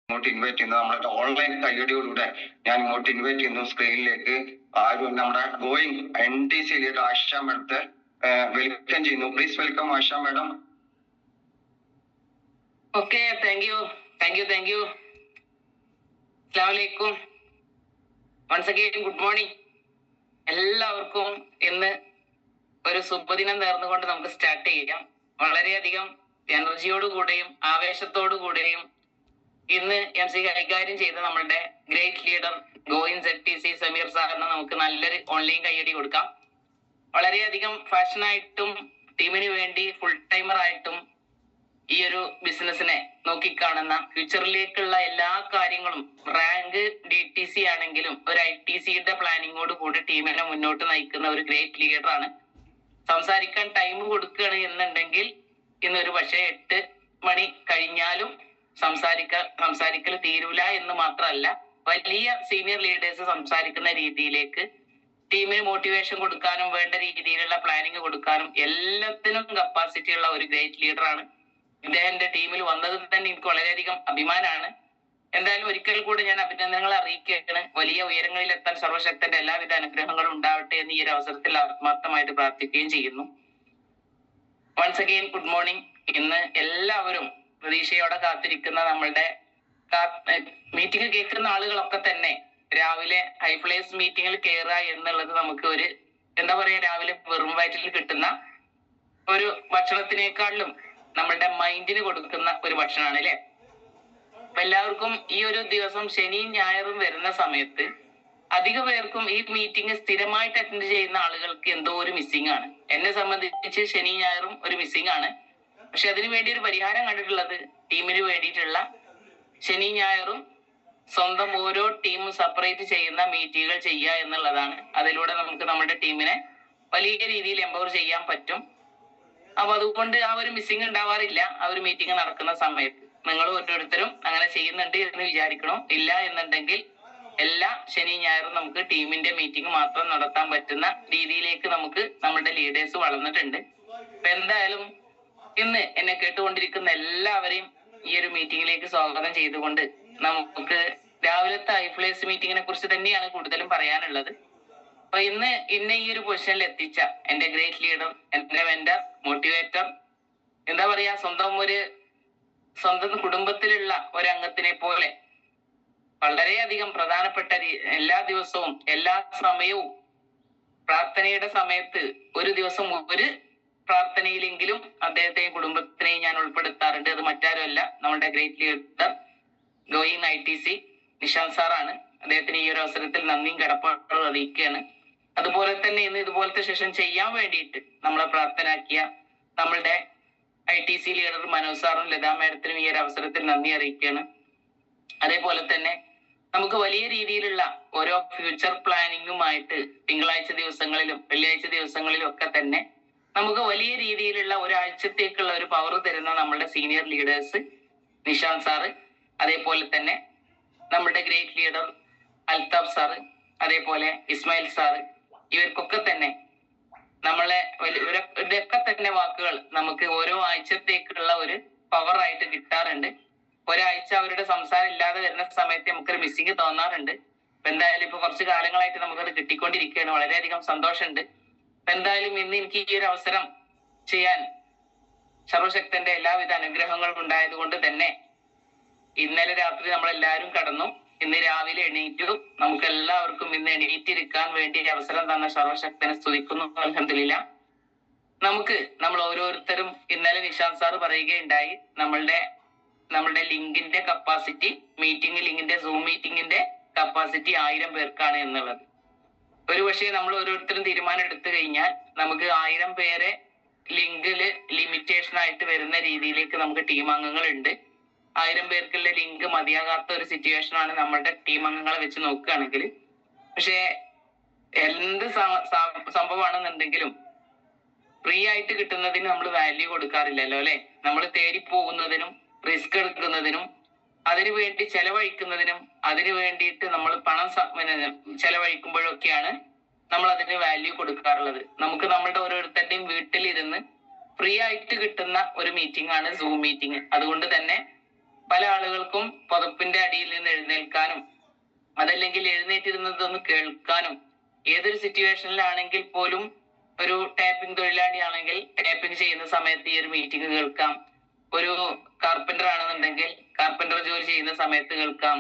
ഇങ്ങോട്ട് ഇൻവൈറ്റ് ചെയ്യുന്നത് നമ്മളുടെ ഓൺലൈൻ കയ്യടിയോടുകൂടെ ഞാൻ ഇങ്ങോട്ട് ഇൻവൈറ്റ് ചെയ്യുന്നു സ്ക്രീനിലേക്ക് നമ്മുടെ ഗോയിങ് NTC ലീഡർ ആശ മേഡത്തെ വെൽക്കം ചെയ്യുന്നു. Please welcome Asha madam. Okay, thank you. അസ്സലാമു വൺസ് അഗൈൻ ഗുഡ് മോർണിംഗ്. എല്ലാവർക്കും ഇന്ന് ഒരു ശുഭദിനം നേർന്നുകൊണ്ട് നമുക്ക് സ്റ്റാർട്ട് ചെയ്യാം. വളരെയധികം എനർജിയോടുകൂടെയും ആവേശത്തോടുകൂടെയും ഇന്ന് MC കൈകാര്യം ചെയ്ത നമ്മളുടെ great leader going ZTC Sameer സാറിന് നമുക്ക് നല്ലൊരു ഓൺലൈൻ കയ്യടി കൊടുക്കാം. വളരെയധികം ഫാഷനായിട്ടും ടീമിന് വേണ്ടി ഫുൾ ടൈമർ ആയിട്ടും ഈ ഒരു ബിസിനസിനെ നോക്കിക്കാണുന്ന ഫ്യൂച്ചറിലേക്കുള്ള എല്ലാ കാര്യങ്ങളും റാങ്ക് DTC ആണെങ്കിലും ഒരു ITCയുടെ പ്ലാനിങ്ങോട് കൂടി ടീമിനെ മുന്നോട്ട് നയിക്കുന്ന ഒരു ഗ്രേറ്റ് ലീഡറാണ്. സംസാരിക്കാൻ ടൈം കൊടുക്കുകയാണ് എന്നുണ്ടെങ്കിൽ ഇന്നൊരു പക്ഷേ 8 മണി കഴിഞ്ഞാലും സംസാരിക്കൽ തീരൂല എന്ന് മാത്രമല്ല, വലിയ സീനിയർ ലീഡേഴ്സ് സംസാരിക്കുന്ന രീതിയിലേക്ക് ടീമിന് മോട്ടിവേഷൻ കൊടുക്കാനും വേണ്ട രീതിയിലുള്ള പ്ലാനിങ് കൊടുക്കാനും എല്ലാത്തിനും കപ്പാസിറ്റി ഉള്ള ഒരു ഗ്രേറ്റ് ലീഡറാണ്. ഇദ്ദേഹത്തിന്റെ ടീമിൽ വന്നത് തന്നെ എനിക്ക് വളരെയധികം അഭിമാനമാണ്. എന്തായാലും ഒരിക്കൽ കൂടി ഞാൻ അഭിനന്ദനങ്ങൾ അറിയിക്കുകയാണ്. വലിയ ഉയരങ്ങളിൽ എത്താൻ സർവശക്തന്റെ എല്ലാവിധ അനുഗ്രഹങ്ങളും ഉണ്ടാവട്ടെ എന്ന് ഈ ഒരു അവസരത്തിൽ ആത്മാർത്ഥമായിട്ട് പ്രാർത്ഥിക്കുകയും ചെയ്യുന്നു. Once again good morning. ഇന്ന് എല്ലാവരും പ്രതീക്ഷയോടെ കാത്തിരിക്കുന്ന നമ്മളുടെ മീറ്റിംഗ് കേൾക്കുന്ന ആളുകളൊക്കെ തന്നെ രാവിലെ ഹൈഫ്ലേസ് മീറ്റിംഗിൽ കയറുക എന്നുള്ളത് നമുക്ക് ഒരു രാവിലെ വെറും വയറ്റിൽ കിട്ടുന്ന ഒരു ഭക്ഷണത്തിനേക്കാളും നമ്മളുടെ മൈൻഡിന് കൊടുക്കുന്ന ഒരു ഭക്ഷണമാണ് അല്ലെ. അപ്പൊ എല്ലാവർക്കും ഈ ഒരു ദിവസം ശനിയും ഞായറും വരുന്ന സമയത്ത് അധിക പേർക്കും ഈ മീറ്റിംഗ് സ്ഥിരമായിട്ട് അറ്റൻഡ് ചെയ്യുന്ന ആളുകൾക്ക് എന്തോ ഒരു മിസ്സിംഗ് ആണ്. എന്നെ സംബന്ധിച്ച് ശനിയും ഞായറും ഒരു മിസ്സിംഗ് ആണ്. പക്ഷെ അതിനു വേണ്ടി ഒരു പരിഹാരം കണ്ടിട്ടുള്ളത് ടീമിന് വേണ്ടിയിട്ടുള്ള ശനി ഞായറും സ്വന്തം ഓരോ ടീമും സെപ്പറേറ്റ് ചെയ്യുന്ന മീറ്റിങ്ങുകൾ ചെയ്യുക എന്നുള്ളതാണ്. അതിലൂടെ നമുക്ക് നമ്മുടെ ടീമിനെ വലിയ രീതിയിൽ എംപവർ ചെയ്യാൻ പറ്റും. അപ്പൊ അതുകൊണ്ട് ആ ഒരു മിസ്സിംഗ് ഉണ്ടാവാറില്ല ആ ഒരു മീറ്റിംഗ് നടക്കുന്ന സമയത്ത്. നിങ്ങൾ ഓരോരുത്തരും അങ്ങനെ ചെയ്യുന്നുണ്ട് എന്ന് വിചാരിക്കണം. ഇല്ല എന്നുണ്ടെങ്കിൽ എല്ലാ ശനി ഞായറും നമുക്ക് ടീമിന്റെ മീറ്റിംഗ് മാത്രം നടത്താൻ പറ്റുന്ന രീതിയിലേക്ക് നമുക്ക് നമ്മുടെ ലീഡേഴ്സ് വളർന്നിട്ടുണ്ട്. അപ്പൊ എന്തായാലും ഇന്ന് എന്നെ കേട്ടുകൊണ്ടിരിക്കുന്ന എല്ലാവരെയും ഈ ഒരു മീറ്റിംഗിലേക്ക് സ്വാഗതം ചെയ്തുകൊണ്ട് നമുക്ക് രാവിലത്തെ ഹൈഫ്ലേസ് മീറ്റിങ്ങിനെ കുറിച്ച് തന്നെയാണ് കൂടുതലും പറയാനുള്ളത്. അപ്പൊ ഇന്ന് ഈ ഒരു പൊസിഷനിൽ എത്തിച്ച എന്റെ ഗ്രേറ്റ് ലീഡർ, എന്റെ മെന്റർ, മോട്ടിവേറ്റർ, സ്വന്തം കുടുംബത്തിലുള്ള ഒരംഗത്തിനെ പോലെ വളരെയധികം പ്രധാനപ്പെട്ട എല്ലാ ദിവസവും എല്ലാ സമയവും പ്രാർത്ഥനയുടെ സമയത്ത് ഒരു ദിവസം ഒരു പ്രാർത്ഥനയിലെങ്കിലും അദ്ദേഹത്തെയും കുടുംബത്തിനെയും ഞാൻ ഉൾപ്പെടുത്താറുണ്ട്. അത് മറ്റാരുമല്ല, നമ്മുടെ great leader going ITC Nishant സാറാണ്. അദ്ദേഹത്തിന് ഈ ഒരു അവസരത്തിൽ നന്ദിയും കടപ്പാടും അറിയിക്കുകയാണ്. അതുപോലെ തന്നെ ഇന്ന് ഇതുപോലത്തെ സെഷൻ ചെയ്യാൻ വേണ്ടിയിട്ട് നമ്മളെ പ്രാർത്ഥനാക്കിയ നമ്മളുടെ ITC ലീഡർ മനോജ് സാറും ലതാ മാഡത്തിനും ഈ ഒരു അവസരത്തിൽ നന്ദി അറിയിക്കുകയാണ്. അതേപോലെ തന്നെ നമുക്ക് വലിയ രീതിയിലുള്ള ഓരോ ഫ്യൂച്ചർ പ്ലാനിങ്ങുമായിട്ട് തിങ്കളാഴ്ച ദിവസങ്ങളിലും വെള്ളിയാഴ്ച ദിവസങ്ങളിലും ഒക്കെ തന്നെ നമുക്ക് വലിയ രീതിയിലുള്ള ഒരാഴ്ചത്തേക്കുള്ള ഒരു പവർ തരുന്ന നമ്മുടെ സീനിയർ ലീഡേഴ്സ് നിഷാന്ത് സാറ്, അതേപോലെ തന്നെ നമ്മുടെ ഗ്രേറ്റ് ലീഡർ അൽതാഫ് സാറ്, അതേപോലെ ഇസ്മായിൽ സാറ്, ഇവർക്കൊക്കെ തന്നെ ഇവരൊക്കെ തന്നെ വാക്കുകൾ നമുക്ക് ഓരോ ആഴ്ചത്തേക്കുള്ള ഒരു പവർ ആയിട്ട് കിട്ടാറുണ്ട്. ഒരാഴ്ച അവരുടെ സംസാരം ഇല്ലാതെ വരുന്ന സമയത്ത് നമുക്കൊരു മിസ്സിങ് തോന്നാറുണ്ട്. എന്തായാലും ഇപ്പൊ കുറച്ച് കാലങ്ങളായിട്ട് നമുക്കത് കിട്ടിക്കൊണ്ടിരിക്കുകയാണ്. വളരെയധികം സന്തോഷമുണ്ട്. എന്തായാലും ഇന്ന് എനിക്ക് ഈ ഒരു അവസരം ചെയ്യാൻ സർവശക്തന്റെ എല്ലാവിധ അനുഗ്രഹങ്ങളും ഉണ്ടായത് കൊണ്ട് തന്നെ ഇന്നലെ രാത്രി നമ്മളെല്ലാവരും കടന്നു. ഇന്ന് രാവിലെ എണീറ്റു. നമുക്ക് എല്ലാവർക്കും ഇന്ന് എണീറ്റിരിക്കാൻ വേണ്ടി അവസരം തന്ന സർവശക്തനെ സ്തുതിക്കുന്നു. അൽഹംദുലില്ലാ. നമ്മൾ ഓരോരുത്തരും ഇന്നലെ നിഷാന്ത് സാർ പറയുകയുണ്ടായി നമ്മളുടെ ലിങ്കിന്റെ കപ്പാസിറ്റി, മീറ്റിംഗ് ലിങ്കിന്റെ സൂം മീറ്റിംഗിന്റെ കപ്പാസിറ്റി 1000 പേർക്കാണ് എന്നുള്ളത്. ഒരുപക്ഷെ നമ്മൾ ഓരോരുത്തരും തീരുമാനം എടുത്തു കഴിഞ്ഞാൽ നമുക്ക് 1000 പേരെ ലിങ്കില് ലിമിറ്റേഷൻ ആയിട്ട് വരുന്ന രീതിയിലേക്ക് നമുക്ക് ടീം അംഗങ്ങൾ ഉണ്ട്. 1000 പേർക്കുള്ള ലിങ്ക് മതിയാകാത്ത ഒരു സിറ്റുവേഷൻ ആണ് നമ്മളുടെ ടീം അംഗങ്ങളെ വെച്ച് നോക്കുകയാണെങ്കിൽ. പക്ഷെ എന്ത് സംഭവമാണെന്നുണ്ടെങ്കിലും ഫ്രീ ആയിട്ട് കിട്ടുന്നതിന് നമ്മൾ വാല്യൂ കൊടുക്കാറില്ലല്ലോ അല്ലെ. നമ്മൾ തേടി പോകുന്നതിനും റിസ്ക് എടുക്കുന്നതിനും അതിനു വേണ്ടി ചെലവഴിക്കുന്നതിനും അതിനു വേണ്ടിയിട്ട് നമ്മൾ പണം ചെലവഴിക്കുമ്പോഴൊക്കെയാണ് നമ്മൾ അതിന് വാല്യൂ കൊടുക്കാറുള്ളത്. നമുക്ക് നമ്മളുടെ ഓരോരുത്തരുടെയും വീട്ടിലിരുന്ന് ഫ്രീ ആയിട്ട് കിട്ടുന്ന ഒരു മീറ്റിംഗ് ആണ് സൂം മീറ്റിംഗ്. അതുകൊണ്ട് തന്നെ പല ആളുകൾക്കും പുതപ്പിന്റെ അടിയിൽ നിന്ന് എഴുന്നേൽക്കാനും അതല്ലെങ്കിൽ എഴുന്നേറ്റിരുന്നതൊന്ന് കേൾക്കാനും ഏതൊരു സിറ്റുവേഷനിലാണെങ്കിൽ പോലും ഒരു ടാപ്പിംഗ് തൊഴിലാളിയാണെങ്കിൽ ടാപ്പിംഗ് ചെയ്യുന്ന സമയത്ത് ഈ ഒരു മീറ്റിംഗ് കേൾക്കാം. ഒരു കാർപ്പന്റർ ആണെന്നുണ്ടെങ്കിൽ കാർപ്പന്റർ ജോലി ചെയ്യുന്ന സമയത്ത് കേൾക്കാം.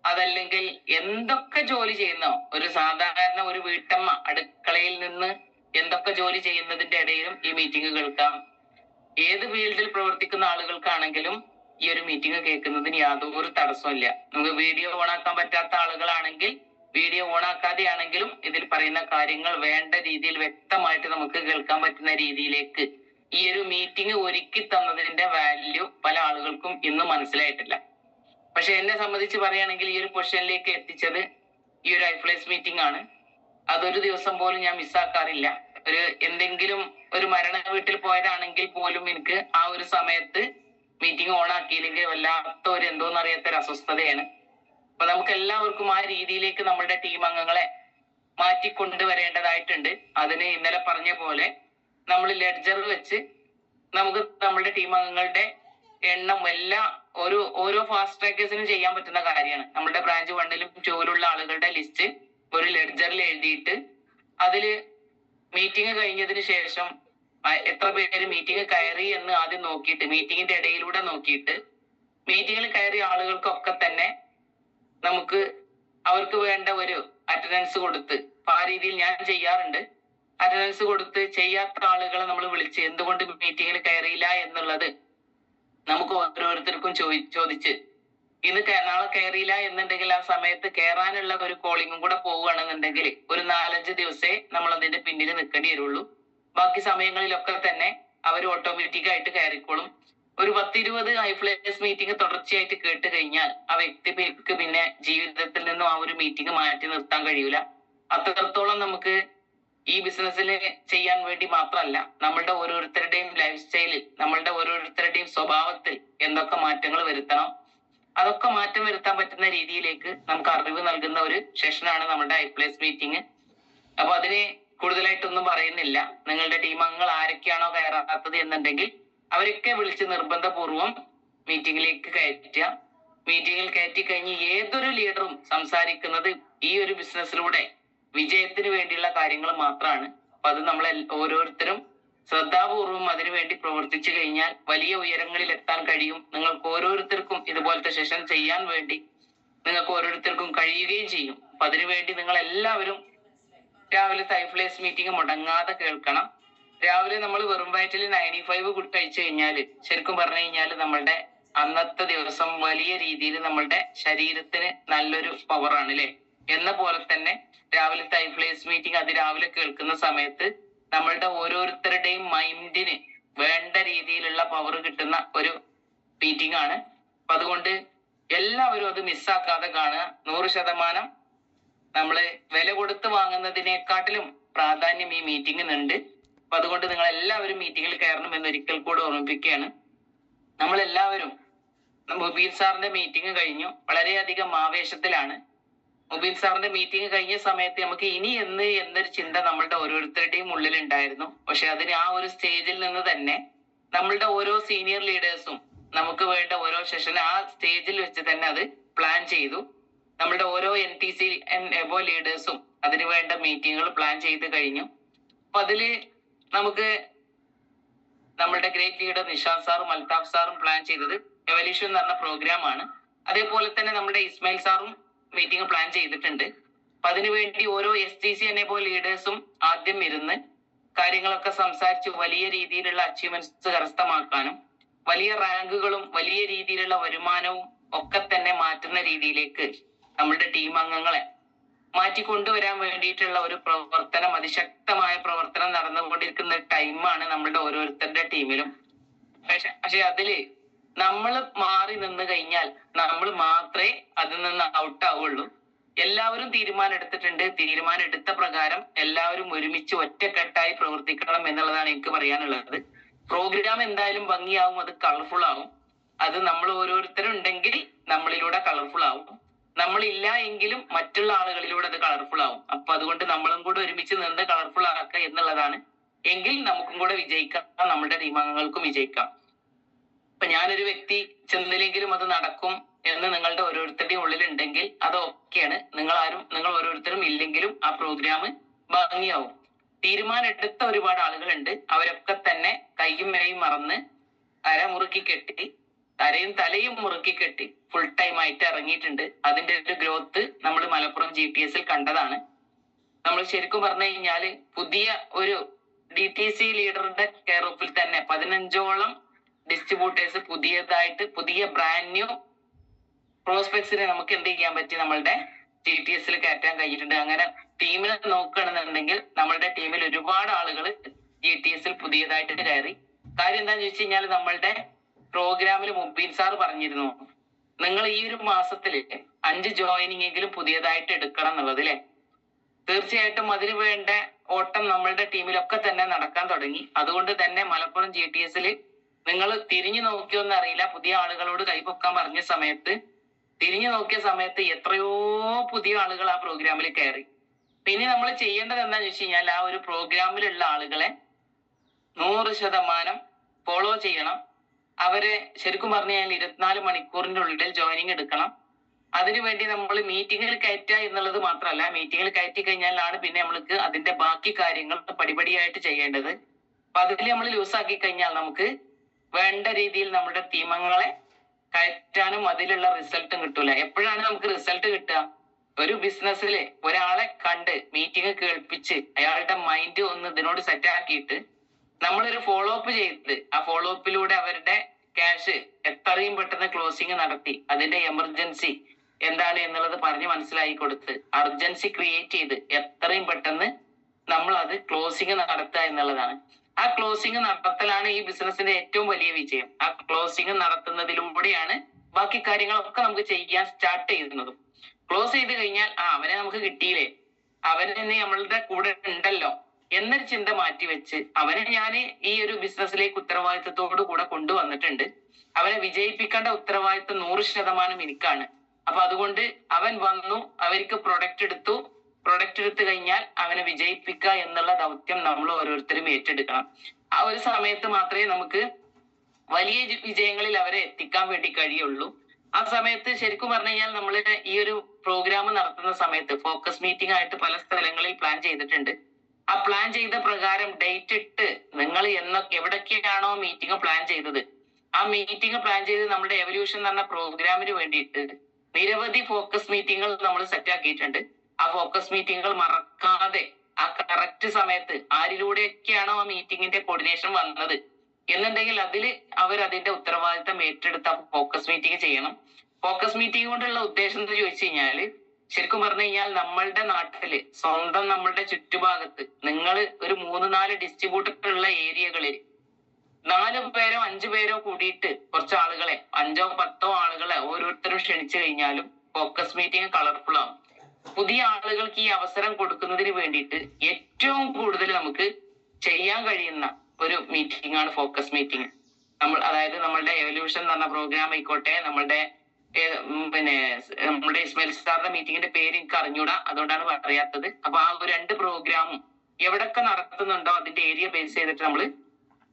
അതല്ലെങ്കിൽ എന്തൊക്കെ ജോലി ചെയ്യുന്നോ, ഒരു സാധാരണ ഒരു വീട്ടമ്മ അടുക്കളയിൽ നിന്ന് എന്തൊക്കെ ജോലി ചെയ്യുന്നതിന്റെ ഇടയിലും ഈ മീറ്റിംഗ് കേൾക്കാം. ഏത് ഫീൽഡിൽ പ്രവർത്തിക്കുന്ന ആളുകൾക്കാണെങ്കിലും ഈ ഒരു മീറ്റിംഗ് കേൾക്കുന്നതിന് യാതൊരു തടസ്സമില്ല. നമുക്ക് വീഡിയോ ഓണാക്കാൻ പറ്റാത്ത ആളുകളാണെങ്കിൽ വീഡിയോ ഓണാക്കാതെ ആണെങ്കിലും ഇതിൽ പറയുന്ന കാര്യങ്ങൾ വേണ്ട രീതിയിൽ വ്യക്തമായിട്ട് നമുക്ക് കേൾക്കാൻ പറ്റുന്ന രീതിയിലേക്ക് ഈ ഒരു മീറ്റിംഗ് ഒരുക്കി തന്നതിന്റെ വാല്യൂ പല ആളുകൾക്കും ഇന്ന് മനസ്സിലായിട്ടില്ല. പക്ഷെ എന്നെ സംബന്ധിച്ച് പറയുകയാണെങ്കിൽ ഈ ഒരു പൊസിഷനിലേക്ക് എത്തിച്ചത് ഈ ഒരു ഐഫ്ലേസ് മീറ്റിംഗ് ആണ്. അതൊരു ദിവസം പോലും ഞാൻ മിസ്സാക്കാറില്ല. ഒരു എന്തെങ്കിലും ഒരു മരണ വീട്ടിൽ പോയതാണെങ്കിൽ പോലും എനിക്ക് ആ ഒരു സമയത്ത് മീറ്റിംഗ് ഓൺ ആക്കിയില്ലെങ്കിൽ വല്ലാത്ത ഒരു എന്തോന്നറിയാത്തൊരു അസ്വസ്ഥതയാണ്. അപ്പൊ നമുക്ക് എല്ലാവർക്കും ആ രീതിയിലേക്ക് നമ്മുടെ ടീം അംഗങ്ങളെ മാറ്റിക്കൊണ്ടുവരേണ്ടതായിട്ടുണ്ട്. അതിന് ഇന്നലെ പറഞ്ഞ പോലെ നമ്മൾ ലെഡ്ജർ വെച്ച് നമുക്ക് നമ്മുടെ ടീം അംഗങ്ങളുടെ എണ്ണം ഓരോ ഫാസ്റ്റ് ട്രാക്കേഴ്സിനും ചെയ്യാൻ പറ്റുന്ന കാര്യമാണ്. നമ്മുടെ ബ്രാഞ്ച് 1-ലും 2-ലുള്ള ആളുകളുടെ ലിസ്റ്റ് ഒരു ലെഡ്ജറിൽ എഴുതിയിട്ട് അതില് മീറ്റിംഗ് കഴിഞ്ഞതിന് ശേഷം എത്ര പേര് മീറ്റിംഗ് കയറി എന്ന് ആദ്യം നോക്കിയിട്ട് മീറ്റിംഗിന്റെ ഇടയിലൂടെ നോക്കിയിട്ട് മീറ്റിംഗിൽ കയറിയ ആളുകൾക്കൊക്കെ തന്നെ നമുക്ക് അവർക്ക് വേണ്ട ഒരു അറ്റൻഡൻസ് കൊടുത്ത്, ആ രീതിയിൽ ഞാൻ ചെയ്യാറുണ്ട്. അറ്റൻഡൻസ് കൊടുത്ത് ചെയ്യാത്ത ആളുകളെ നമ്മൾ വിളിച്ച് എന്തുകൊണ്ട് മീറ്റിംഗിൽ കയറിയില്ല എന്നുള്ളത് നമുക്ക് ഓരോരുത്തർക്കും ചോദിച്ച് ഇന്ന് നാളെ കയറിയില്ല എന്നുണ്ടെങ്കിൽ ആ സമയത്ത് കയറാനുള്ള ഒരു കോളിങ്ങും കൂടെ പോവുകയാണെന്നുണ്ടെങ്കിൽ ഒരു 4-5 ദിവസേ നമ്മൾ അതിന്റെ പിന്നിൽ നിൽക്കേണ്ടി വരുള്ളൂ. ബാക്കി സമയങ്ങളിലൊക്കെ തന്നെ അവർ ഓട്ടോമാറ്റിക് ആയിട്ട് കയറിക്കോളും. ഒരു 10-20 ഐഫ്ലേസ് മീറ്റിംഗ് തുടർച്ചയായിട്ട് കേട്ട് കഴിഞ്ഞാൽ ആ വ്യക്തിക്ക് പിന്നെ ജീവിതത്തിൽ നിന്നും ആ ഒരു മീറ്റിംഗ് മാറ്റി നിർത്താൻ കഴിയൂല. അത്രത്തോളം നമുക്ക് ഈ ബിസിനസ്സിൽ ചെയ്യാൻ വേണ്ടി മാത്രമല്ല, നമ്മളുടെ ഓരോരുത്തരുടെയും ലൈഫ് സ്റ്റൈലിൽ, നമ്മളുടെ ഓരോരുത്തരുടെയും സ്വഭാവത്തിൽ എന്തൊക്കെ മാറ്റങ്ങൾ വരുത്തണം, അതൊക്കെ മാറ്റം വരുത്താൻ പറ്റുന്ന രീതിയിലേക്ക് നമുക്ക് അറിവ് നൽകുന്ന ഒരു സെഷനാണ് നമ്മുടെ ഐപ്ലേസ് മീറ്റിംഗ്. അപ്പൊ അതിന് കൂടുതലായിട്ടൊന്നും പറയുന്നില്ല. നിങ്ങളുടെ ടീം അംഗങ്ങൾ ആരൊക്കെയാണോ കയറാത്തത് എന്നുണ്ടെങ്കിൽ അവരൊക്കെ വിളിച്ച് നിർബന്ധപൂർവം മീറ്റിംഗിലേക്ക് കയറ്റുക. മീറ്റിംഗിൽ കയറ്റി കഴിഞ്ഞ് ഏതൊരു ലീഡറും സംസാരിക്കുന്നത് ഈ ഒരു ബിസിനസ്സിലൂടെ വിജയത്തിന് വേണ്ടിയുള്ള കാര്യങ്ങൾ മാത്രമാണ്. അപ്പൊ അത് നമ്മൾ ഓരോരുത്തരും ശ്രദ്ധാപൂർവം അതിനുവേണ്ടി പ്രവർത്തിച്ചു കഴിഞ്ഞാൽ വലിയ ഉയരങ്ങളിൽ എത്താൻ കഴിയും. നിങ്ങൾക്ക് ഓരോരുത്തർക്കും ഇതുപോലത്തെ സെഷൻ ചെയ്യാൻ വേണ്ടി നിങ്ങൾക്ക് ഓരോരുത്തർക്കും കഴിയുകയും ചെയ്യും. അപ്പൊ അതിനുവേണ്ടി നിങ്ങൾ എല്ലാവരും രാവിലെ ഐഫ്ലേസ് മീറ്റിംഗ് മുടങ്ങാതെ കേൾക്കണം. രാവിലെ നമ്മൾ വെറും വയറ്റിൽ 95 കഴിച്ചു കഴിഞ്ഞാൽ ശരിക്കും പറഞ്ഞു കഴിഞ്ഞാൽ നമ്മളുടെ അന്നത്തെ ദിവസം വലിയ രീതിയിൽ നമ്മളുടെ ശരീരത്തിന് നല്ലൊരു പവറാണ് അല്ലെ. എന്ന പോലെ തന്നെ രാവിലത്തെ ഐഫ്ലേസ് മീറ്റിംഗ് അതിരാവിലെ കേൾക്കുന്ന സമയത്ത് നമ്മളുടെ ഓരോരുത്തരുടെയും മൈൻഡിന് വേണ്ട രീതിയിലുള്ള പവർ കിട്ടുന്ന ഒരു മീറ്റിംഗ് ആണ്. അപ്പൊ അതുകൊണ്ട് എല്ലാവരും അത് മിസ്സാക്കാതെ കാണുക. 100% നമ്മള് വില കൊടുത്ത് വാങ്ങുന്നതിനെക്കാട്ടിലും പ്രാധാന്യം ഈ മീറ്റിംഗിനുണ്ട്. അപ്പൊ അതുകൊണ്ട് നിങ്ങൾ എല്ലാവരും മീറ്റിംഗിൽ കയറണം എന്ന് ഒരിക്കൽ കൂടെ ഓർമ്മിപ്പിക്കുകയാണ്. നമ്മളെല്ലാവരും മുബീൻ സാറിന്റെ മീറ്റിംഗ് കഴിഞ്ഞു, വളരെയധികം ആവേശത്തിലാണ്. മുബീൻ സാറിന്റെ മീറ്റിംഗ് കഴിഞ്ഞ സമയത്ത് നമുക്ക് ഇനി എന്നൊരു ചിന്ത നമ്മളുടെ ഓരോരുത്തരുടെയും ഉള്ളിൽ ഉണ്ടായിരുന്നു. പക്ഷെ അതിന് ആ ഒരു സ്റ്റേജിൽ നിന്ന് തന്നെ നമ്മളുടെ ഓരോ സീനിയർ ലീഡേഴ്സും നമുക്ക് വേണ്ട ഓരോ സെഷൻ ആ സ്റ്റേജിൽ വെച്ച് തന്നെ അത് പ്ലാൻ ചെയ്തു. നമ്മളുടെ ഓരോ NTC എബോ ലീഡേഴ്സും അതിന് വേണ്ട മീറ്റിങ്ങുകൾ പ്ലാൻ ചെയ്ത് കഴിഞ്ഞു. അപ്പൊ അതില് നമുക്ക് നമ്മളുടെ ഗ്രേറ്റ് ലീഡർ നിഷാന്ത് സാറും അൽതാഫ് സാറും പ്ലാൻ ചെയ്തത് എവല്യൂഷൻ എന്ന് പറഞ്ഞ പ്രോഗ്രാമാണ്. അതേപോലെ തന്നെ നമ്മുടെ ഇസ്മായിൽ സാറും മീറ്റിംഗ് പ്ലാൻ ചെയ്തിട്ടുണ്ട്. അപ്പൊ അതിനുവേണ്ടി ഓരോ STC എബോ ലീഡേഴ്സും ആദ്യം ഇരുന്ന് കാര്യങ്ങളൊക്കെ സംസാരിച്ച് വലിയ രീതിയിലുള്ള അച്ചീവ്മെന്റ്സ് കരസ്ഥമാക്കാനും വലിയ റാങ്കുകളും വലിയ രീതിയിലുള്ള വരുമാനവും ഒക്കെ തന്നെ മാറ്റുന്ന രീതിയിലേക്ക് നമ്മളുടെ ടീം അംഗങ്ങളെ മാറ്റിക്കൊണ്ടുവരാൻ വേണ്ടിയിട്ടുള്ള ഒരു പ്രവർത്തനം, അതിശക്തമായ പ്രവർത്തനം നടന്നുകൊണ്ടിരിക്കുന്ന ടൈമാണ് നമ്മളുടെ ഓരോരുത്തരുടെ ടീമിലും. പക്ഷെ അതില് നമ്മൾ മാറി നിന്ന് കഴിഞ്ഞാൽ നമ്മൾ മാത്രമേ അതിൽ നിന്ന് ഔട്ട് ആവുള്ളൂ. എല്ലാവരും തീരുമാനം എടുത്തിട്ടുണ്ട്. തീരുമാനം എടുത്ത പ്രകാരം എല്ലാവരും ഒരുമിച്ച് ഒറ്റക്കെട്ടായി പ്രവർത്തിക്കണം എന്നുള്ളതാണ് എനിക്ക് പറയാനുള്ളത്. പ്രോഗ്രാം എന്തായാലും ഭംഗിയാവും, അത് കളർഫുൾ ആവും. അത് നമ്മൾ ഓരോരുത്തരും ഉണ്ടെങ്കിൽ നമ്മളിലൂടെ കളർഫുൾ ആവും. നമ്മളില്ല എങ്കിലും മറ്റുള്ള ആളുകളിലൂടെ അത് കളർഫുൾ ആവും. അപ്പൊ അതുകൊണ്ട് നമ്മളും കൂടെ ഒരുമിച്ച് നിന്ന് കളർഫുൾ ആക്കുക എന്നുള്ളതാണ്. എങ്കിൽ നമുക്കും കൂടെ വിജയിക്കാം, നമ്മുടെ ടീം അംഗങ്ങൾക്കും വിജയിക്കാം. ഇപ്പൊ ഞാനൊരു വ്യക്തി ചെന്നില്ലെങ്കിലും അത് നടക്കും എന്ന് നിങ്ങളുടെ ഓരോരുത്തരുടെയും ഉള്ളിലുണ്ടെങ്കിൽ അത് ഓക്കെയാണ്. നിങ്ങൾ ഓരോരുത്തരും ഇല്ലെങ്കിലും ആ പ്രോഗ്രാം ഭംഗിയാവും. തീരുമാനം എടുത്ത ഒരുപാട് ആളുകളുണ്ട്. അവരൊക്കെ തന്നെ കൈയും മേയും മറന്ന് അര മുറുക്കി കെട്ടി, തലയും മുറുക്കി കെട്ടി ഫുൾ ടൈം ആയിട്ട് ഇറങ്ങിയിട്ടുണ്ട്. അതിന്റെ ഒരു ഗ്രോത്ത് നമ്മൾ മലപ്പുറം GTS കണ്ടതാണ്. നമ്മൾ ശരിക്കും പറഞ്ഞു കഴിഞ്ഞാല് പുതിയ ഒരു DTC ലീഡറുടെ കെയർ ഓഫിൽ തന്നെ 15ഓളം ഡിസ്ട്രിബ്യൂട്ടേഴ്സ് പുതിയ ബ്രാൻഡ് ന്യൂ പ്രോസ്പെക്ട്സിനെ നമുക്ക് എന്ത് ചെയ്യാൻ പറ്റി, നമ്മളുടെ GTS കയറ്റാൻ കഴിഞ്ഞിട്ടുണ്ട്. അങ്ങനെ ടീമിനെ നോക്കുകയാണെന്നുണ്ടെങ്കിൽ നമ്മളുടെ ടീമിൽ ഒരുപാട് ആളുകൾ GTS പുതിയതായിട്ട് കയറി. കാര്യം എന്താണെന്ന് ചോദിച്ചു കഴിഞ്ഞാൽ നമ്മളുടെ പ്രോഗ്രാമിൽ മുബീൻ സാർ പറഞ്ഞിരുന്നു, നിങ്ങൾ ഈ ഒരു മാസത്തില് 5 ജോയിനിങ് എങ്കിലും പുതിയതായിട്ട് എടുക്കണം എന്നുള്ളത് അല്ലെ. തീർച്ചയായിട്ടും അതിന് വേണ്ട ഓട്ടം നമ്മളുടെ ടീമിലൊക്കെ തന്നെ നടക്കാൻ തുടങ്ങി. അതുകൊണ്ട് തന്നെ മലപ്പുറം GTS നിങ്ങൾ തിരിഞ്ഞു നോക്കിയോന്ന് അറിയില്ല, പുതിയ ആളുകളോട് കൈപൊക്കാൻ പറഞ്ഞ സമയത്ത് തിരിഞ്ഞു നോക്കിയ സമയത്ത് എത്രയോ പുതിയ ആളുകൾ ആ പ്രോഗ്രാമിൽ കയറി. പിന്നെ നമ്മൾ ചെയ്യേണ്ടത് എന്താണെന്ന് വെച്ച് കഴിഞ്ഞാൽ ആ ഒരു പ്രോഗ്രാമിലുള്ള ആളുകളെ 100% ഫോളോ ചെയ്യണം. അവരെ ശരിക്കും പറഞ്ഞു കഴിഞ്ഞാൽ 24 മണിക്കൂറിന്റെ ഉള്ളിൽ ജോയിനിങ് എടുക്കണം. അതിനുവേണ്ടി നമ്മൾ മീറ്റിങ്ങിൽ കയറ്റുക എന്നുള്ളത് മാത്രമല്ല, മീറ്റിങ്ങിൽ കയറ്റി കഴിഞ്ഞാലാണ് പിന്നെ നമ്മൾക്ക് അതിന്റെ ബാക്കി കാര്യങ്ങൾ പടിപടിയായിട്ട് ചെയ്യേണ്ടത്. അപ്പൊ അതിൽ നമ്മൾ ലൂസാക്കി കഴിഞ്ഞാൽ നമുക്ക് വേണ്ട രീതിയിൽ നമ്മുടെ ടീമങ്ങളെ കയറ്റാനും അതിലുള്ള റിസൾട്ടും കിട്ടൂല. എപ്പോഴാണ് നമുക്ക് റിസൾട്ട് കിട്ടുക? ഒരു ബിസിനസ്സിൽ ഒരാളെ കണ്ട് മീറ്റിംഗ് കേൾപ്പിച്ച് അയാളുടെ മൈൻഡ് ഒന്ന് ഇതിനോട് സെറ്റ് ആക്കിയിട്ട് നമ്മളൊരു ഫോളോ അപ്പ് ചെയ്ത് ആ ഫോളോ അപ്പിലൂടെ അവരുടെ ക്യാഷ് എത്രയും പെട്ടെന്ന് ക്ലോസിങ് നടത്തി അതിന്റെ എമർജൻസി എന്താണ് എന്നുള്ളത് പറഞ്ഞ് മനസ്സിലാക്കി കൊടുത്ത് അർജൻസി ക്രിയേറ്റ് ചെയ്ത് എത്രയും പെട്ടെന്ന് നമ്മൾ അത് ക്ലോസിങ് നടത്തുക എന്നുള്ളതാണ്. ആ ക്ലോസിങ് നടത്തലാണ് ഈ ബിസിനസിന്റെ ഏറ്റവും വലിയ വിജയം. ആ ക്ലോസിങ് നടത്തുന്നതിലൂടെയാണ് ബാക്കി കാര്യങ്ങളൊക്കെ നമുക്ക് ചെയ്യാൻ സ്റ്റാർട്ട് ചെയ്യുന്നതും. ക്ലോസ് ചെയ്ത് കഴിഞ്ഞാൽ അവനെ നമുക്ക് കിട്ടിയില്ലേ, അവന് നമ്മളുടെ കൂടെ ഉണ്ടല്ലോ എന്നൊരു ചിന്ത മാറ്റി വെച്ച് അവനെ ഞാൻ ഈ ഒരു ബിസിനസ്സിലേക്ക് ഉത്തരവാദിത്തത്തോടു കൂടെ കൊണ്ടുവന്നിട്ടുണ്ട്. അവനെ വിജയിപ്പിക്കേണ്ട ഉത്തരവാദിത്തം 100% എനിക്കാണ്. അപ്പൊ അതുകൊണ്ട് അവൻ വന്നു, അവർക്ക് പ്രൊഡക്റ്റ് എടുത്തു കഴിഞ്ഞാൽ അവനെ വിജയിപ്പിക്കുക എന്നുള്ള ദൗത്യം നമ്മൾ ഓരോരുത്തരും ഏറ്റെടുക്കണം. ആ ഒരു സമയത്ത് മാത്രമേ നമുക്ക് വലിയ വിജയങ്ങളിൽ അവരെ എത്തിക്കാൻ വേണ്ടി കഴിയുള്ളൂ. ആ സമയത്ത് ശരിക്കും പറഞ്ഞു കഴിഞ്ഞാൽ നമ്മൾ ഈ ഒരു പ്രോഗ്രാം നടത്തുന്ന സമയത്ത് ഫോക്കസ് മീറ്റിംഗ് ആയിട്ട് പല സ്ഥലങ്ങളിൽ പ്ലാൻ ചെയ്തിട്ടുണ്ട്. ആ പ്ലാൻ ചെയ്ത പ്രകാരം ഡേറ്റ് ഇട്ട് നിങ്ങൾ എവിടൊക്കെയാണോ മീറ്റിംഗ് പ്ലാൻ ചെയ്തത് ആ മീറ്റിംഗ് പ്ലാൻ ചെയ്ത് നമ്മുടെ എവല്യൂഷൻ എന്ന് പറഞ്ഞ പ്രോഗ്രാമിന് വേണ്ടിയിട്ട് നിരവധി ഫോക്കസ് മീറ്റിങ്ങുകൾ നമ്മൾ സെറ്റ് ആക്കിയിട്ടുണ്ട്. ആ ഫോക്കസ് മീറ്റിങ്ങുകൾ മറക്കാതെ ആ കറക്റ്റ് സമയത്ത് ആരിലൂടെയൊക്കെയാണോ ആ മീറ്റിങ്ങിന്റെ കോർഡിനേഷൻ വന്നത് എന്നുണ്ടെങ്കിൽ അതിന്റെ ഉത്തരവാദിത്തം ഏറ്റെടുത്ത ഫോക്കസ് മീറ്റിംഗ് ചെയ്യണം. ഫോക്കസ് മീറ്റിംഗ് കൊണ്ടുള്ള ഉദ്ദേശം എന്ന് ചോദിച്ചു കഴിഞ്ഞാല് ശരിക്കും പറഞ്ഞു കഴിഞ്ഞാൽ നമ്മളുടെ നാട്ടില് സ്വന്തം നമ്മളുടെ ചുറ്റുഭാഗത്ത് നിങ്ങൾ ഒരു 3-4 ഡിസ്ട്രിബ്യൂട്ടർ ഉള്ള ഏരിയകളിൽ 4 പേരോ 5 പേരോ കൂടിയിട്ട് കുറച്ച് ആളുകളെ 5-10 ആളുകളെ ഓരോരുത്തരും ക്ഷണിച്ചു കഴിഞ്ഞാലും ഫോക്കസ് മീറ്റിംഗ് കളർഫുൾ ആവും. പുതിയ ആളുകൾക്ക് ഈ അവസരം കൊടുക്കുന്നതിന് വേണ്ടിയിട്ട് ഏറ്റവും കൂടുതൽ നമുക്ക് ചെയ്യാൻ കഴിയുന്ന ഒരു മീറ്റിംഗ് ആണ് ഫോക്കസ് മീറ്റിംഗ്. അതായത് നമ്മളുടെ എവല്യൂഷൻ എന്ന് പറഞ്ഞ പ്രോഗ്രാം ആയിക്കോട്ടെ, നമ്മുടെ ഇസ്മായിൽ സാറിന്റെ മീറ്റിംഗിന്റെ പേര് എനിക്ക് അറിഞ്ഞൂടാ, അതുകൊണ്ടാണ് പറയാത്തത്. അപ്പൊ ആ 2 പ്രോഗ്രാമും എവിടൊക്കെ നടത്തുന്നുണ്ടോ അതിന്റെ ഏരിയ ബേസ് ചെയ്തിട്ട് നമ്മൾ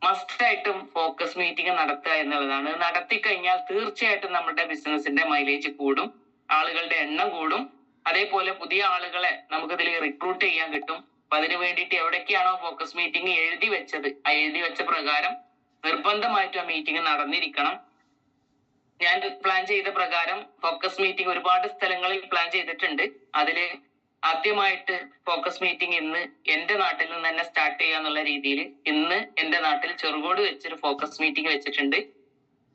മസ്റ്റ് ആയിട്ടും ഫോക്കസ് മീറ്റിംഗ് നടത്തുക എന്നുള്ളതാണ്. നടത്തി കഴിഞ്ഞാൽ തീർച്ചയായിട്ടും നമ്മുടെ ബിസിനസിന്റെ മൈലേജ് കൂടും, ആളുകളുടെ എണ്ണം കൂടും, അതേപോലെ പുതിയ ആളുകളെ നമുക്കിതിൽ റിക്രൂട്ട് ചെയ്യാൻ കിട്ടും. അപ്പൊ അതിന് വേണ്ടിയിട്ട് എവിടേക്കാണോ ഫോക്കസ് മീറ്റിംഗ് എഴുതി വെച്ചത് ആ എഴുതി വെച്ച പ്രകാരം നിർബന്ധമായിട്ടും ആ മീറ്റിംഗ് നടന്നിരിക്കണം. ഞാൻ പ്ലാൻ ചെയ്ത പ്രകാരം ഫോക്കസ് മീറ്റിംഗ് ഒരുപാട് സ്ഥലങ്ങളിൽ പ്ലാൻ ചെയ്തിട്ടുണ്ട്. അതില് ആദ്യമായിട്ട് ഫോക്കസ് മീറ്റിംഗ് ഇന്ന് എന്റെ നാട്ടിൽ നിന്ന് തന്നെ സ്റ്റാർട്ട് ചെയ്യാന്നുള്ള രീതിയിൽ ഇന്ന് എന്റെ നാട്ടിൽ ചെറുകോട് വെച്ചൊരു ഫോക്കസ് മീറ്റിംഗ് വെച്ചിട്ടുണ്ട്.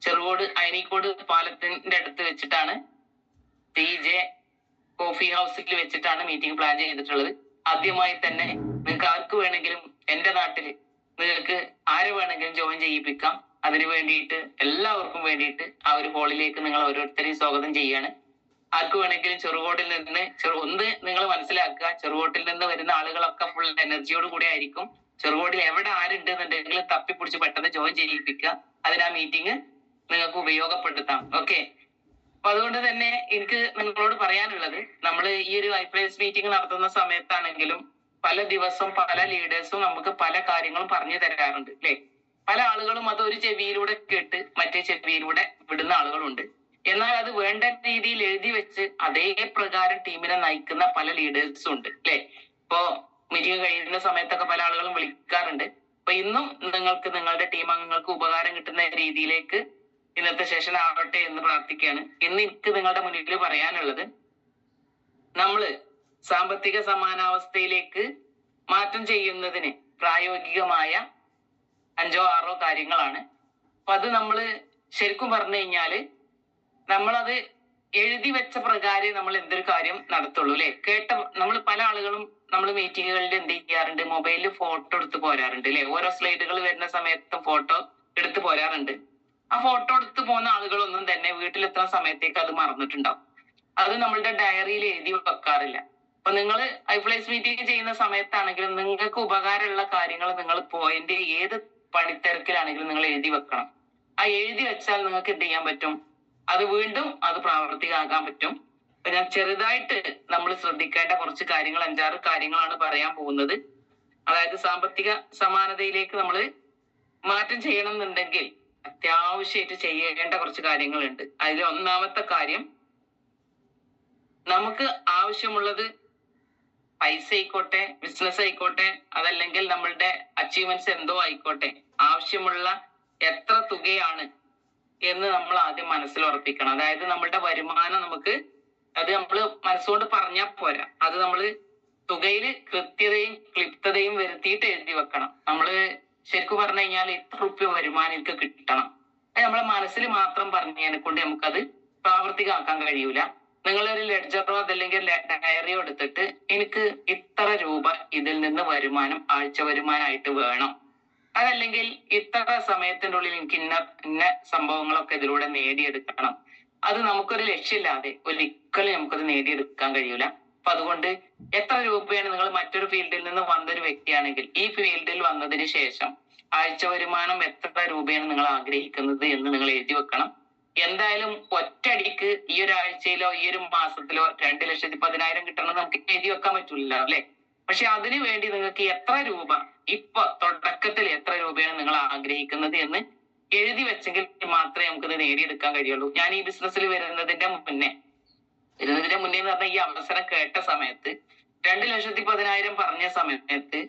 ചെറുകോട് അയനിക്കോട് പാലത്തിന്റെ അടുത്ത് വെച്ചിട്ടാണ് TJ കോഫി ഹൗസിൽ വെച്ചിട്ടാണ് മീറ്റിംഗ് പ്ലാൻ ചെയ്തിട്ടുള്ളത്. ആദ്യമായി തന്നെ നിങ്ങൾക്ക് ആർക്ക് വേണമെങ്കിലും എന്റെ നാട്ടിൽ നിങ്ങൾക്ക് ആരെ വേണമെങ്കിലും ജോയിൻ ചെയ്യിപ്പിക്കാം. അതിനു വേണ്ടിയിട്ട് എല്ലാവർക്കും വേണ്ടിയിട്ട് ആ ഒരു ഹോളിലേക്ക് നിങ്ങൾ ഓരോരുത്തരെയും സ്വാഗതം ചെയ്യാണ്. ആർക്ക് വേണമെങ്കിലും ചെറുകോട്ടിൽ നിന്ന് നിങ്ങൾ മനസ്സിലാക്കുക, ചെറുകോട്ടിൽ നിന്ന് വരുന്ന ആളുകളൊക്കെ ഫുൾ എനർജിയോട് കൂടി ആയിരിക്കും. ചെറുകോട്ടിൽ എവിടെ ആരുണ്ട് എന്നുണ്ടെങ്കിൽ തപ്പിപ്പിടിച്ച് പെട്ടെന്ന് ജോയിൻ ചെയ്യിപ്പിക്കുക. അതിന് ആ മീറ്റിംഗ് നിങ്ങൾക്ക് ഉപയോഗപ്പെടുത്താം. ഓക്കെ. അപ്പൊ അതുകൊണ്ട് തന്നെ എനിക്ക് നിങ്ങളോട് പറയാനുള്ളത്, നമ്മൾ ഈ ഒരു ഐപ്ലേസ് മീറ്റിംഗ് നടത്തുന്ന സമയത്താണെങ്കിലും പല ദിവസം പല ലീഡേഴ്സും നമുക്ക് പല കാര്യങ്ങളും പറഞ്ഞു തരാറുണ്ട് അല്ലെ. പല ആളുകളും അത് ഒരു ചെവിയിലൂടെ കേട്ട് മറ്റേ ചെവിയിലൂടെ വിടുന്ന ആളുകളുണ്ട്. എന്നാൽ അത് വേണ്ട രീതിയിൽ എഴുതി വെച്ച് അതേ പ്രകാരം ടീമിനെ നയിക്കുന്ന പല ലീഡേഴ്സും ഉണ്ട് അല്ലെ. ഇപ്പോ മീറ്റിംഗ് കഴിയുന്ന സമയത്തൊക്കെ പല ആളുകളും വിളിക്കാറുണ്ട്. അപ്പൊ ഇന്നും നിങ്ങൾക്ക് നിങ്ങളുടെ ടീം അംഗങ്ങൾക്ക് ഉപകാരം കിട്ടുന്ന രീതിയിലേക്ക് ഇന്നത്തെ സെഷൻ ആവട്ടെ എന്ന് പ്രാർത്ഥിക്കുകയാണ്. ഇന്ന് എനിക്ക് നിങ്ങളുടെ മുന്നിൽ പറയാനുള്ളത്, നമ്മള് സാമ്പത്തിക സമാനാവസ്ഥയിലേക്ക് മാറ്റം ചെയ്യുന്നതിന് പ്രായോഗികമായ 5 or 6 കാര്യങ്ങളാണ്. അപ്പൊ അത് നമ്മള് ശരിക്കും പറഞ്ഞു കഴിഞ്ഞാല് നമ്മളത് എഴുതി വെച്ച പ്രകാരം നമ്മൾ എന്തൊരു കാര്യം നടത്തുള്ളൂ അല്ലെ. നമ്മൾ പല ആളുകളും നമ്മൾ മീറ്റിങ്ങുകളിൽ എന്ത് ചെയ്യാറുണ്ട്, മൊബൈലിൽ ഫോട്ടോ എടുത്ത് പോരാറുണ്ട് അല്ലെ. ഓരോ സ്ലൈഡുകൾ വരുന്ന സമയത്തും ഫോട്ടോ എടുത്ത് പോരാറുണ്ട്. ആ ഫോട്ടോ എടുത്ത് പോകുന്ന ആളുകളൊന്നും തന്നെ വീട്ടിലെത്തുന്ന സമയത്തേക്ക് അത് മറന്നിട്ടുണ്ടാവും. അത് നമ്മളുടെ ഡയറിയിൽ എഴുതി വെക്കാറില്ല. അപ്പൊ നിങ്ങൾ ഐഫ്ലൈസ് മീറ്റിംഗ് ചെയ്യുന്ന സമയത്താണെങ്കിലും നിങ്ങൾക്ക് ഉപകാരമുള്ള കാര്യങ്ങൾ നിങ്ങൾ പോയിന്റ് ഏത് പണിത്തിരക്കിലാണെങ്കിലും നിങ്ങൾ എഴുതി വെക്കണം. ആ എഴുതി വെച്ചാൽ നിങ്ങൾക്ക് എന്ത് ചെയ്യാൻ പറ്റും, അത് വീണ്ടും അത് പ്രാവർത്തികമാക്കാൻ പറ്റും. അപ്പൊ ഞാൻ ചെറുതായിട്ട് നമ്മൾ ശ്രദ്ധിക്കേണ്ട കുറച്ച് കാര്യങ്ങൾ 5-6 കാര്യങ്ങളാണ് പറയാൻ പോകുന്നത്. അതായത് സാമ്പത്തിക സമാനതയിലേക്ക് നമ്മൾ മാറ്റം ചെയ്യണം എന്നുണ്ടെങ്കിൽ അത്യാവശ്യമായിട്ട് ചെയ്യേണ്ട കുറച്ച് കാര്യങ്ങളുണ്ട്. അതിൽ ഒന്നാമത്തെ കാര്യം, നമുക്ക് ആവശ്യമുള്ളത് പൈസ ആയിക്കോട്ടെ, ബിസിനസ് ആയിക്കോട്ടെ, അതല്ലെങ്കിൽ നമ്മളുടെ അച്ചീവ്മെന്റ്സ് എന്തോ ആയിക്കോട്ടെ, ആവശ്യമുള്ള എത്ര തുകയാണ് എന്ന് നമ്മൾ ആദ്യം മനസ്സിൽ ഉറപ്പിക്കണം. അതായത് നമ്മളുടെ വരുമാനം അത് നമ്മൾ മനസ്സുകൊണ്ട് പറഞ്ഞാൽ പോരാ, അത് നമ്മൾ തുകയിൽ കൃത്യതയും ക്ലിപ്തതയും വരുത്തിയിട്ട് എഴുതി വെക്കണം. നമ്മള് ശരിക്കും പറഞ്ഞു കഴിഞ്ഞാൽ ഇത്ര റുപ്യ വരുമാനം എനിക്ക് കിട്ടണം, അത് നമ്മളെ മനസ്സിൽ മാത്രം പറഞ്ഞതിനെ കൊണ്ട് നമുക്കത് പ്രാവർത്തികമാക്കാൻ കഴിയൂല. നിങ്ങളൊരു ലെഡ്ജറോ അതല്ലെങ്കിൽ ഡയറിയോ എടുത്തിട്ട് എനിക്ക് ഇത്ര രൂപ ഇതിൽ നിന്ന് വരുമാനം ആഴ്ച വരുമാനമായിട്ട് വേണം, അതല്ലെങ്കിൽ ഇത്ര സമയത്തിന്റെ ഉള്ളിൽ എനിക്ക് ഇന്ന സംഭവങ്ങളൊക്കെ ഇതിലൂടെ നേടിയെടുക്കണം. അത് നമുക്കൊരു ലക്ഷ്യമില്ലാതെ ഒരിക്കലും നമുക്കത് നേടിയെടുക്കാൻ കഴിയൂല. അപ്പൊ അതുകൊണ്ട് എത്ര രൂപയാണ്, നിങ്ങൾ മറ്റൊരു ഫീൽഡിൽ നിന്ന് വന്നൊരു വ്യക്തിയാണെങ്കിൽ ഈ ഫീൽഡിൽ വന്നതിന് ശേഷം ആഴ്ച വരുമാനം എത്ര രൂപയാണ് നിങ്ങൾ ആഗ്രഹിക്കുന്നത് എന്ന് നിങ്ങൾ എഴുതി വെക്കണം. എന്തായാലും ഒറ്റയടിക്ക് ഈ ഒരാഴ്ചയിലോ ഈ ഒരു മാസത്തിലോ 2,10,000 കിട്ടണമെന്ന് നമുക്ക് എഴുതി വെക്കാൻ പറ്റില്ല അല്ലെ. പക്ഷെ അതിനു വേണ്ടി നിങ്ങൾക്ക് എത്ര രൂപ ഇപ്പൊ തുടക്കത്തിൽ എത്ര രൂപയാണ് നിങ്ങൾ ആഗ്രഹിക്കുന്നത് എന്ന് എഴുതി വെച്ചെങ്കിൽ മാത്രമേ നമുക്കത് നേടിയെടുക്കാൻ കഴിയുള്ളൂ. ഞാൻ ഈ ബിസിനസ്സിൽ വരുന്നതിന്റെ മുന്നേ എന്ന് പറഞ്ഞാൽ ഈ അവസരം കേട്ട സമയത്ത് 2,10,000 പറഞ്ഞ സമയത്ത്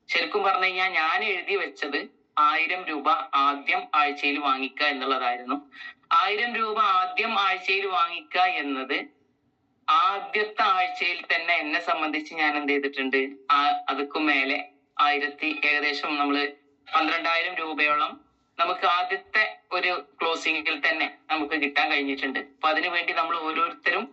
ശരിക്കും പറഞ്ഞു കഴിഞ്ഞാൽ ഞാൻ എഴുതി വെച്ചത് 1000 രൂപ ആദ്യം ആഴ്ചയിൽ വാങ്ങിക്കുക എന്നുള്ളതായിരുന്നു. 1000 രൂപ ആദ്യം ആഴ്ചയിൽ വാങ്ങിക്കുക എന്നത് ആദ്യത്തെ ആഴ്ചയിൽ തന്നെ എന്നെ സംബന്ധിച്ച് ഞാൻ എന്ത് ചെയ്തിട്ടുണ്ട്, അതുക്കും മേലെ ഏകദേശം നമ്മള് 12,000 രൂപയോളം നമുക്ക് ആദ്യത്തെ ഒരു ക്ലോസിംഗിൽ തന്നെ നമുക്ക് കിട്ടാൻ കഴിഞ്ഞിട്ടുണ്ട്. അപ്പൊ അതിനുവേണ്ടി നമ്മൾ ഓരോരുത്തരും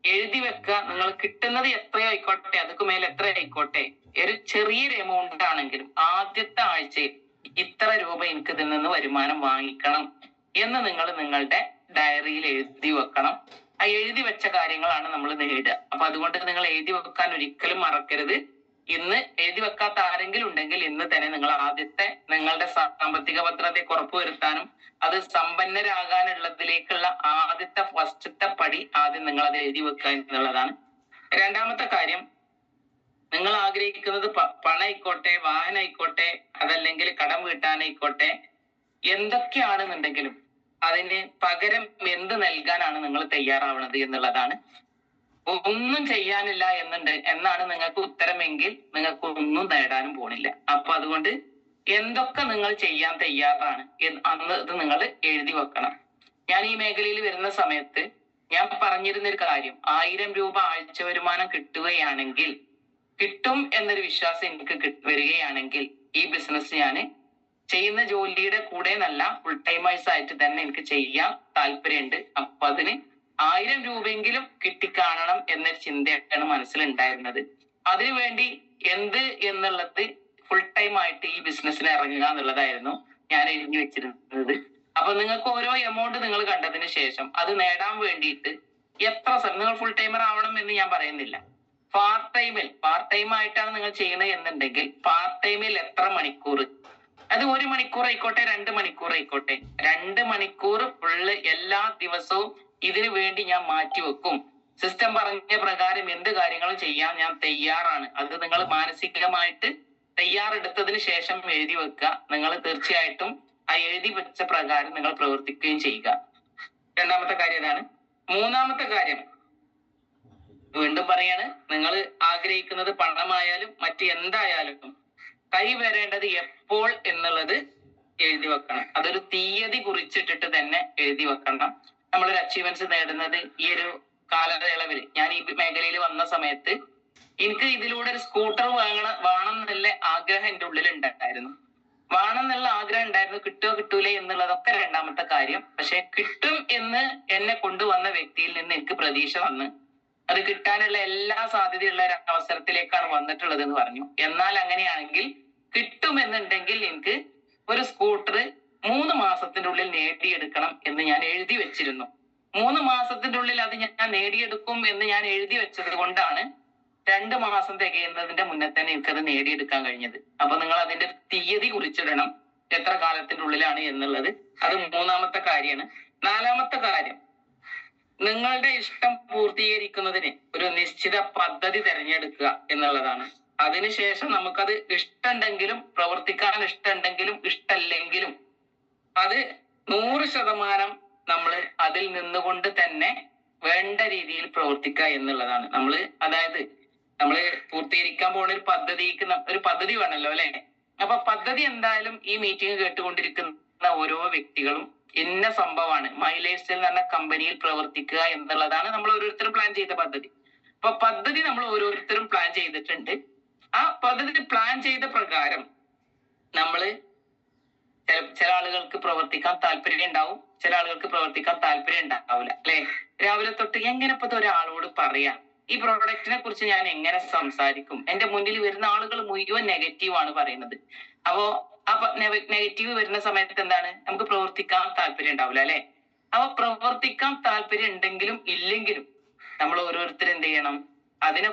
എഴുതി വെക്കുക. നിങ്ങൾ കിട്ടുന്നത് എത്രയോ ആയിക്കോട്ടെ, അതുക്ക് മേലെ എത്ര ആയിക്കോട്ടെ, ഒരു ചെറിയൊരു എമൗണ്ട് ആണെങ്കിലും ആദ്യത്തെ ആഴ്ചയിൽ ഇത്ര രൂപ എനിക്ക് ഇതിൽ നിന്ന് വരുമാനം വാങ്ങിക്കണം എന്ന് നിങ്ങൾ നിങ്ങളുടെ ഡയറിയിൽ എഴുതി വെക്കണം. ആ എഴുതി വെച്ച കാര്യങ്ങളാണ് നമ്മൾ നേടുക. അപ്പൊ അതുകൊണ്ട് നിങ്ങൾ എഴുതി വെക്കാൻ ഒരിക്കലും മറക്കരുത്. ഇന്ന് എഴുതി വെക്കാത്ത ആരെങ്കിലും ഉണ്ടെങ്കിൽ ഇന്ന് തന്നെ നിങ്ങൾ ആദ്യത്തെ നിങ്ങളുടെ സാമ്പത്തിക ഭദ്രതയെ ഉറപ്പുവരുത്താനും അത് സമ്പന്നരാകാനുള്ളതിലേക്കുള്ള ആദ്യത്തെ ഫസ്റ്റത്തെ പടി ആദ്യം നിങ്ങൾ അത് എഴുതി വെക്കുക എന്നുള്ളതാണ്. രണ്ടാമത്തെ കാര്യം, നിങ്ങൾ ആഗ്രഹിക്കുന്നത് പണമായിക്കോട്ടെ, വാഹനമായിക്കോട്ടെ, അതല്ലെങ്കിൽ കടം വീട്ടാനായിക്കോട്ടെ, എന്തൊക്കെയാണെന്നുണ്ടെങ്കിലും അതിന് പകരം എന്ത് നൽകാനാണ് നിങ്ങൾ തയ്യാറാവണത് എന്നുള്ളതാണ്. ഒന്നും ചെയ്യാനില്ല എന്നാണ് നിങ്ങൾക്ക് ഉത്തരമെങ്കിൽ നിങ്ങൾക്ക് ഒന്നും നേടാനും പോണില്ല. അപ്പൊ അതുകൊണ്ട് എന്തൊക്കെ നിങ്ങൾ ചെയ്യാൻ തയ്യാറാണ് അന്ന് ഇത് നിങ്ങൾ എഴുതി വെക്കണം. ഞാൻ ഈ മേഖലയിൽ വരുന്ന സമയത്ത് ഞാൻ പറഞ്ഞിരുന്നൊരു കാര്യം, 1000 രൂപ ആഴ്ച വരുമാനം കിട്ടും എന്നൊരു വിശ്വാസം എനിക്ക് വരികയാണെങ്കിൽ ഈ ബിസിനസ് ഞാൻ ചെയ്യുന്ന ജോലിയുടെ കൂടെ നല്ല ഫുൾ ടൈമേഴ്സ് ആയിട്ട് തന്നെ എനിക്ക് ചെയ്യാൻ താല്പര്യമുണ്ട്. അപ്പൊ അതിന് 1000 രൂപയെങ്കിലും കിട്ടിക്കാണണം എന്നൊരു ചിന്തയാണ് മനസ്സിലുണ്ടായിരുന്നത്. അതിനുവേണ്ടി എന്ത് എന്നുള്ളത് ഫുൾ ടൈം ആയിട്ട് ഈ ബിസിനസ്സിൽ ഇറങ്ങുക എന്നുള്ളതായിരുന്നു ഞാൻ എഴുതി വെച്ചിരുന്നത്. അപ്പൊ നിങ്ങൾക്ക് ഓരോ എമൗണ്ട് നിങ്ങൾ കണ്ടതിന് ശേഷം അത് നേടാൻ വേണ്ടിയിട്ട് നിങ്ങൾ ഫുൾ ടൈമർ ആവണം എന്ന് ഞാൻ പറയുന്നില്ല. പാർട്ട് ടൈം ആയിട്ടാണ് നിങ്ങൾ ചെയ്യണത് എന്നുണ്ടെങ്കിൽ പാർട്ട് ടൈമിൽ എത്ര മണിക്കൂർ, അത് 1 മണിക്കൂർ ആയിക്കോട്ടെ, 2 മണിക്കൂർ ആയിക്കോട്ടെ, 2 മണിക്കൂർ ഫുള്ള് എല്ലാ ദിവസവും ഇതിനു വേണ്ടി ഞാൻ മാറ്റിവെക്കും. സിസ്റ്റം പറഞ്ഞ പ്രകാരം എന്ത് കാര്യങ്ങളും ചെയ്യാൻ ഞാൻ തയ്യാറാണ്. അത് നിങ്ങൾ മാനസികമായിട്ട് തയ്യാറെടുത്തതിന് ശേഷം എഴുതി വെക്കുക. നിങ്ങൾ തീർച്ചയായിട്ടും ആ എഴുതി വെച്ച പ്രകാരം നിങ്ങൾ പ്രവർത്തിക്കുകയും ചെയ്യുക. രണ്ടാമത്തെ കാര്യം ഇതാണ്. മൂന്നാമത്തെ കാര്യം വീണ്ടും പറയാണ്, നിങ്ങൾ ആഗ്രഹിക്കുന്നത് പണമായാലും മറ്റ് എന്തായാലും കൈ വരേണ്ടത് എപ്പോൾ എന്നുള്ളത് എഴുതി വെക്കണം. അതൊരു തീയതി കുറിച്ചിട്ടിട്ട് തന്നെ എഴുതി വെക്കണം. നമ്മളൊരു അച്ചീവ്മെന്റ്സ് നേടുന്നത് ഈ ഒരു കാലയളവിൽ, ഞാൻ ഈ മേഖലയിൽ വന്ന സമയത്ത് എനിക്ക് ഇതിലൂടെ ഒരു സ്കൂട്ടർ വേണം എന്നുള്ള ആഗ്രഹം എൻ്റെ ഉള്ളിൽ ഉണ്ടായിരുന്നു. വേണം എന്നുള്ള ആഗ്രഹം ഉണ്ടായിരുന്നു. കിട്ടുമോ കിട്ടൂലേ എന്നുള്ളതൊക്കെ രണ്ടാമത്തെ കാര്യം. പക്ഷെ കിട്ടും എന്ന് എന്നെ കൊണ്ടുവന്ന വ്യക്തിയിൽ നിന്ന് എനിക്ക് പ്രതീക്ഷ വന്ന് അത് കിട്ടാനുള്ള എല്ലാ സാധ്യതയുള്ള ഒരു അവസരത്തിലേക്കാണ് വന്നിട്ടുള്ളത് എന്ന് പറഞ്ഞു. എന്നാൽ അങ്ങനെയാണെങ്കിൽ കിട്ടുമെന്നുണ്ടെങ്കിൽ എനിക്ക് ഒരു സ്കൂട്ടർ 3 മാസത്തിന്റെ ഉള്ളിൽ നേടിയെടുക്കണം എന്ന് ഞാൻ എഴുതി വെച്ചിരുന്നു. 3 മാസത്തിന്റെ ഉള്ളിൽ അത് ഞാൻ നേടിയെടുക്കും എന്ന് ഞാൻ എഴുതി വെച്ചത് കൊണ്ടാണ് 2 മാസം തികയുന്നതിന്റെ മുന്നേ തന്നെ എനിക്കത് നേടിയെടുക്കാൻ കഴിഞ്ഞത്. അപ്പൊ നിങ്ങൾ അതിന്റെ തീയതി കുറിച്ചിടണം, എത്ര കാലത്തിന്റെ ഉള്ളിലാണ് എന്നുള്ളത്. അത് മൂന്നാമത്തെ കാര്യമാണ്. നാലാമത്തെ കാര്യം, നിങ്ങളുടെ ഇഷ്ടം പൂർത്തീകരിക്കുന്നതിന് ഒരു നിശ്ചിത പദ്ധതി തിരഞ്ഞെടുക്കുക എന്നുള്ളതാണ്. അതിനുശേഷം നമുക്കത് ഇഷ്ടമുണ്ടെങ്കിലും പ്രവർത്തിക്കാൻ ഇഷ്ടമുണ്ടെങ്കിലും ഇഷ്ടമല്ലെങ്കിലും അത് 100% നമ്മൾ അതിൽ നിന്നുകൊണ്ട് തന്നെ വേണ്ട രീതിയിൽ പ്രവർത്തിക്കുക എന്നുള്ളതാണ്. അതായത് നമ്മള് പൂർത്തീകരിക്കാൻ പോകുന്ന ഒരു പദ്ധതി വേണമല്ലോ അല്ലെ. അപ്പൊ പദ്ധതി എന്തായാലും ഈ മീറ്റിംഗ് കേട്ടുകൊണ്ടിരിക്കുന്ന ഓരോ വ്യക്തികളും ഇന്ന സംഭവമാണ് മൈലേജ് സ്റ്റൈൽ എന്ന് പറഞ്ഞ കമ്പനിയിൽ പ്രവർത്തിക്കുക എന്നുള്ളതാണ് നമ്മൾ ഓരോരുത്തരും പ്ലാൻ ചെയ്ത പദ്ധതി. അപ്പൊ പദ്ധതി നമ്മൾ ഓരോരുത്തരും പ്ലാൻ ചെയ്തിട്ടുണ്ട്. ആ പദ്ധതി പ്ലാൻ ചെയ്ത പ്രകാരം നമ്മള് ചില ആളുകൾക്ക് പ്രവർത്തിക്കാൻ താല്പര്യം ഉണ്ടാവും, ചില ആളുകൾക്ക് പ്രവർത്തിക്കാൻ താല്പര്യം ഉണ്ടാവില്ല അല്ലെ. രാവിലെ തൊട്ട് എങ്ങനെ ഇപ്പൊ ഒരാളോട് പറയാം, ഈ പ്രോഡക്റ്റിനെ കുറിച്ച് ഞാൻ എങ്ങനെ സംസാരിക്കും, എന്റെ മുന്നിൽ വരുന്ന ആളുകൾ മുഴുവൻ നെഗറ്റീവാണ് പറയുന്നത്. അപ്പോ നെഗറ്റീവ് വരുന്ന സമയത്ത് എന്താണ്, നമുക്ക് പ്രവർത്തിക്കാൻ താല്പര്യം ഉണ്ടാവില്ല അല്ലെ. അപ്പൊ പ്രവർത്തിക്കാൻ താല്പര്യം ഉണ്ടെങ്കിലും ഇല്ലെങ്കിലും നമ്മൾ ഓരോരുത്തരും എന്ത് ചെയ്യണം, അതിനെ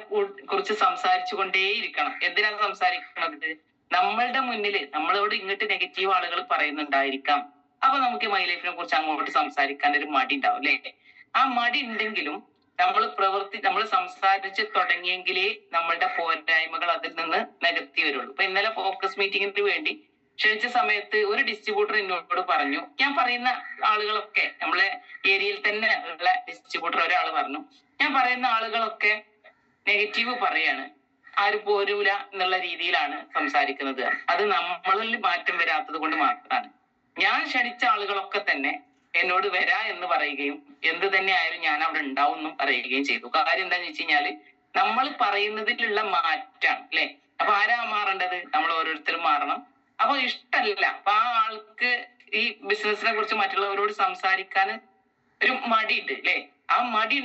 കുറിച്ച് സംസാരിച്ചു കൊണ്ടേയിരിക്കണം. എന്തിനാണ് സംസാരിക്കുന്നത്? നമ്മളുടെ മുന്നിൽ നമ്മളോട് ഇങ്ങോട്ട് നെഗറ്റീവ് ആളുകൾ പറയുന്നുണ്ടായിരിക്കാം. അപ്പൊ നമുക്ക് മൈ ലൈഫിനെ കുറിച്ച് അങ്ങോട്ട് സംസാരിക്കാൻ ഒരു മടി ഉണ്ടാവും അല്ലെ. ആ മടി ഉണ്ടെങ്കിലും നമ്മൾ സംസാരിച്ച് തുടങ്ങിയെങ്കിലേ നമ്മളുടെ പോരായ്മകൾ അതിൽ നിന്ന് നികത്തി വരുള്ളൂ. ഇപ്പൊ ഇന്നലെ ഫോക്കസ് മീറ്റിംഗിന് വേണ്ടി ക്ഷണിച്ച സമയത്ത് ഒരു ഡിസ്ട്രിബ്യൂട്ടർ എന്നോട് പറഞ്ഞു, ഞാൻ പറയുന്ന ആളുകളൊക്കെ നമ്മളെ ഏരിയയിൽ തന്നെ ഉള്ള ഡിസ്ട്രിബ്യൂട്ടർ ഒരാൾ പറഞ്ഞു, ഞാൻ പറയുന്ന ആളുകളൊക്കെ നെഗറ്റീവ് പറയാണ്, ആരും പോരൂല എന്നുള്ള രീതിയിലാണ് സംസാരിക്കുന്നത്. അത് നമ്മളിൽ മാറ്റം വരാത്തത് കൊണ്ട് മാത്രമാണ്. ഞാൻ ക്ഷണിച്ച ആളുകളൊക്കെ തന്നെ എന്നോട് വരാ എന്ന് പറയുകയും എന്ത് തന്നെ ആയാലും ഞാൻ അവിടെ ഉണ്ടാവും എന്നും പറയുകയും ചെയ്തു. കാര്യം എന്താന്ന് വെച്ച് കഴിഞ്ഞാല് നമ്മൾ പറയുന്നതിലുള്ള മാറ്റാണ് അല്ലെ. അപ്പൊ ആരാ മാറേണ്ടത്? നമ്മൾ ഓരോരുത്തരും മാറണം. അപ്പൊ ഇഷ്ടമല്ല, അപ്പൊ ആ ആൾക്ക് ഈ ബിസിനസിനെ കുറിച്ച് മറ്റുള്ളവരോട് സംസാരിക്കാൻ ഒരു മടിയുണ്ട് അല്ലെ. ആ മടി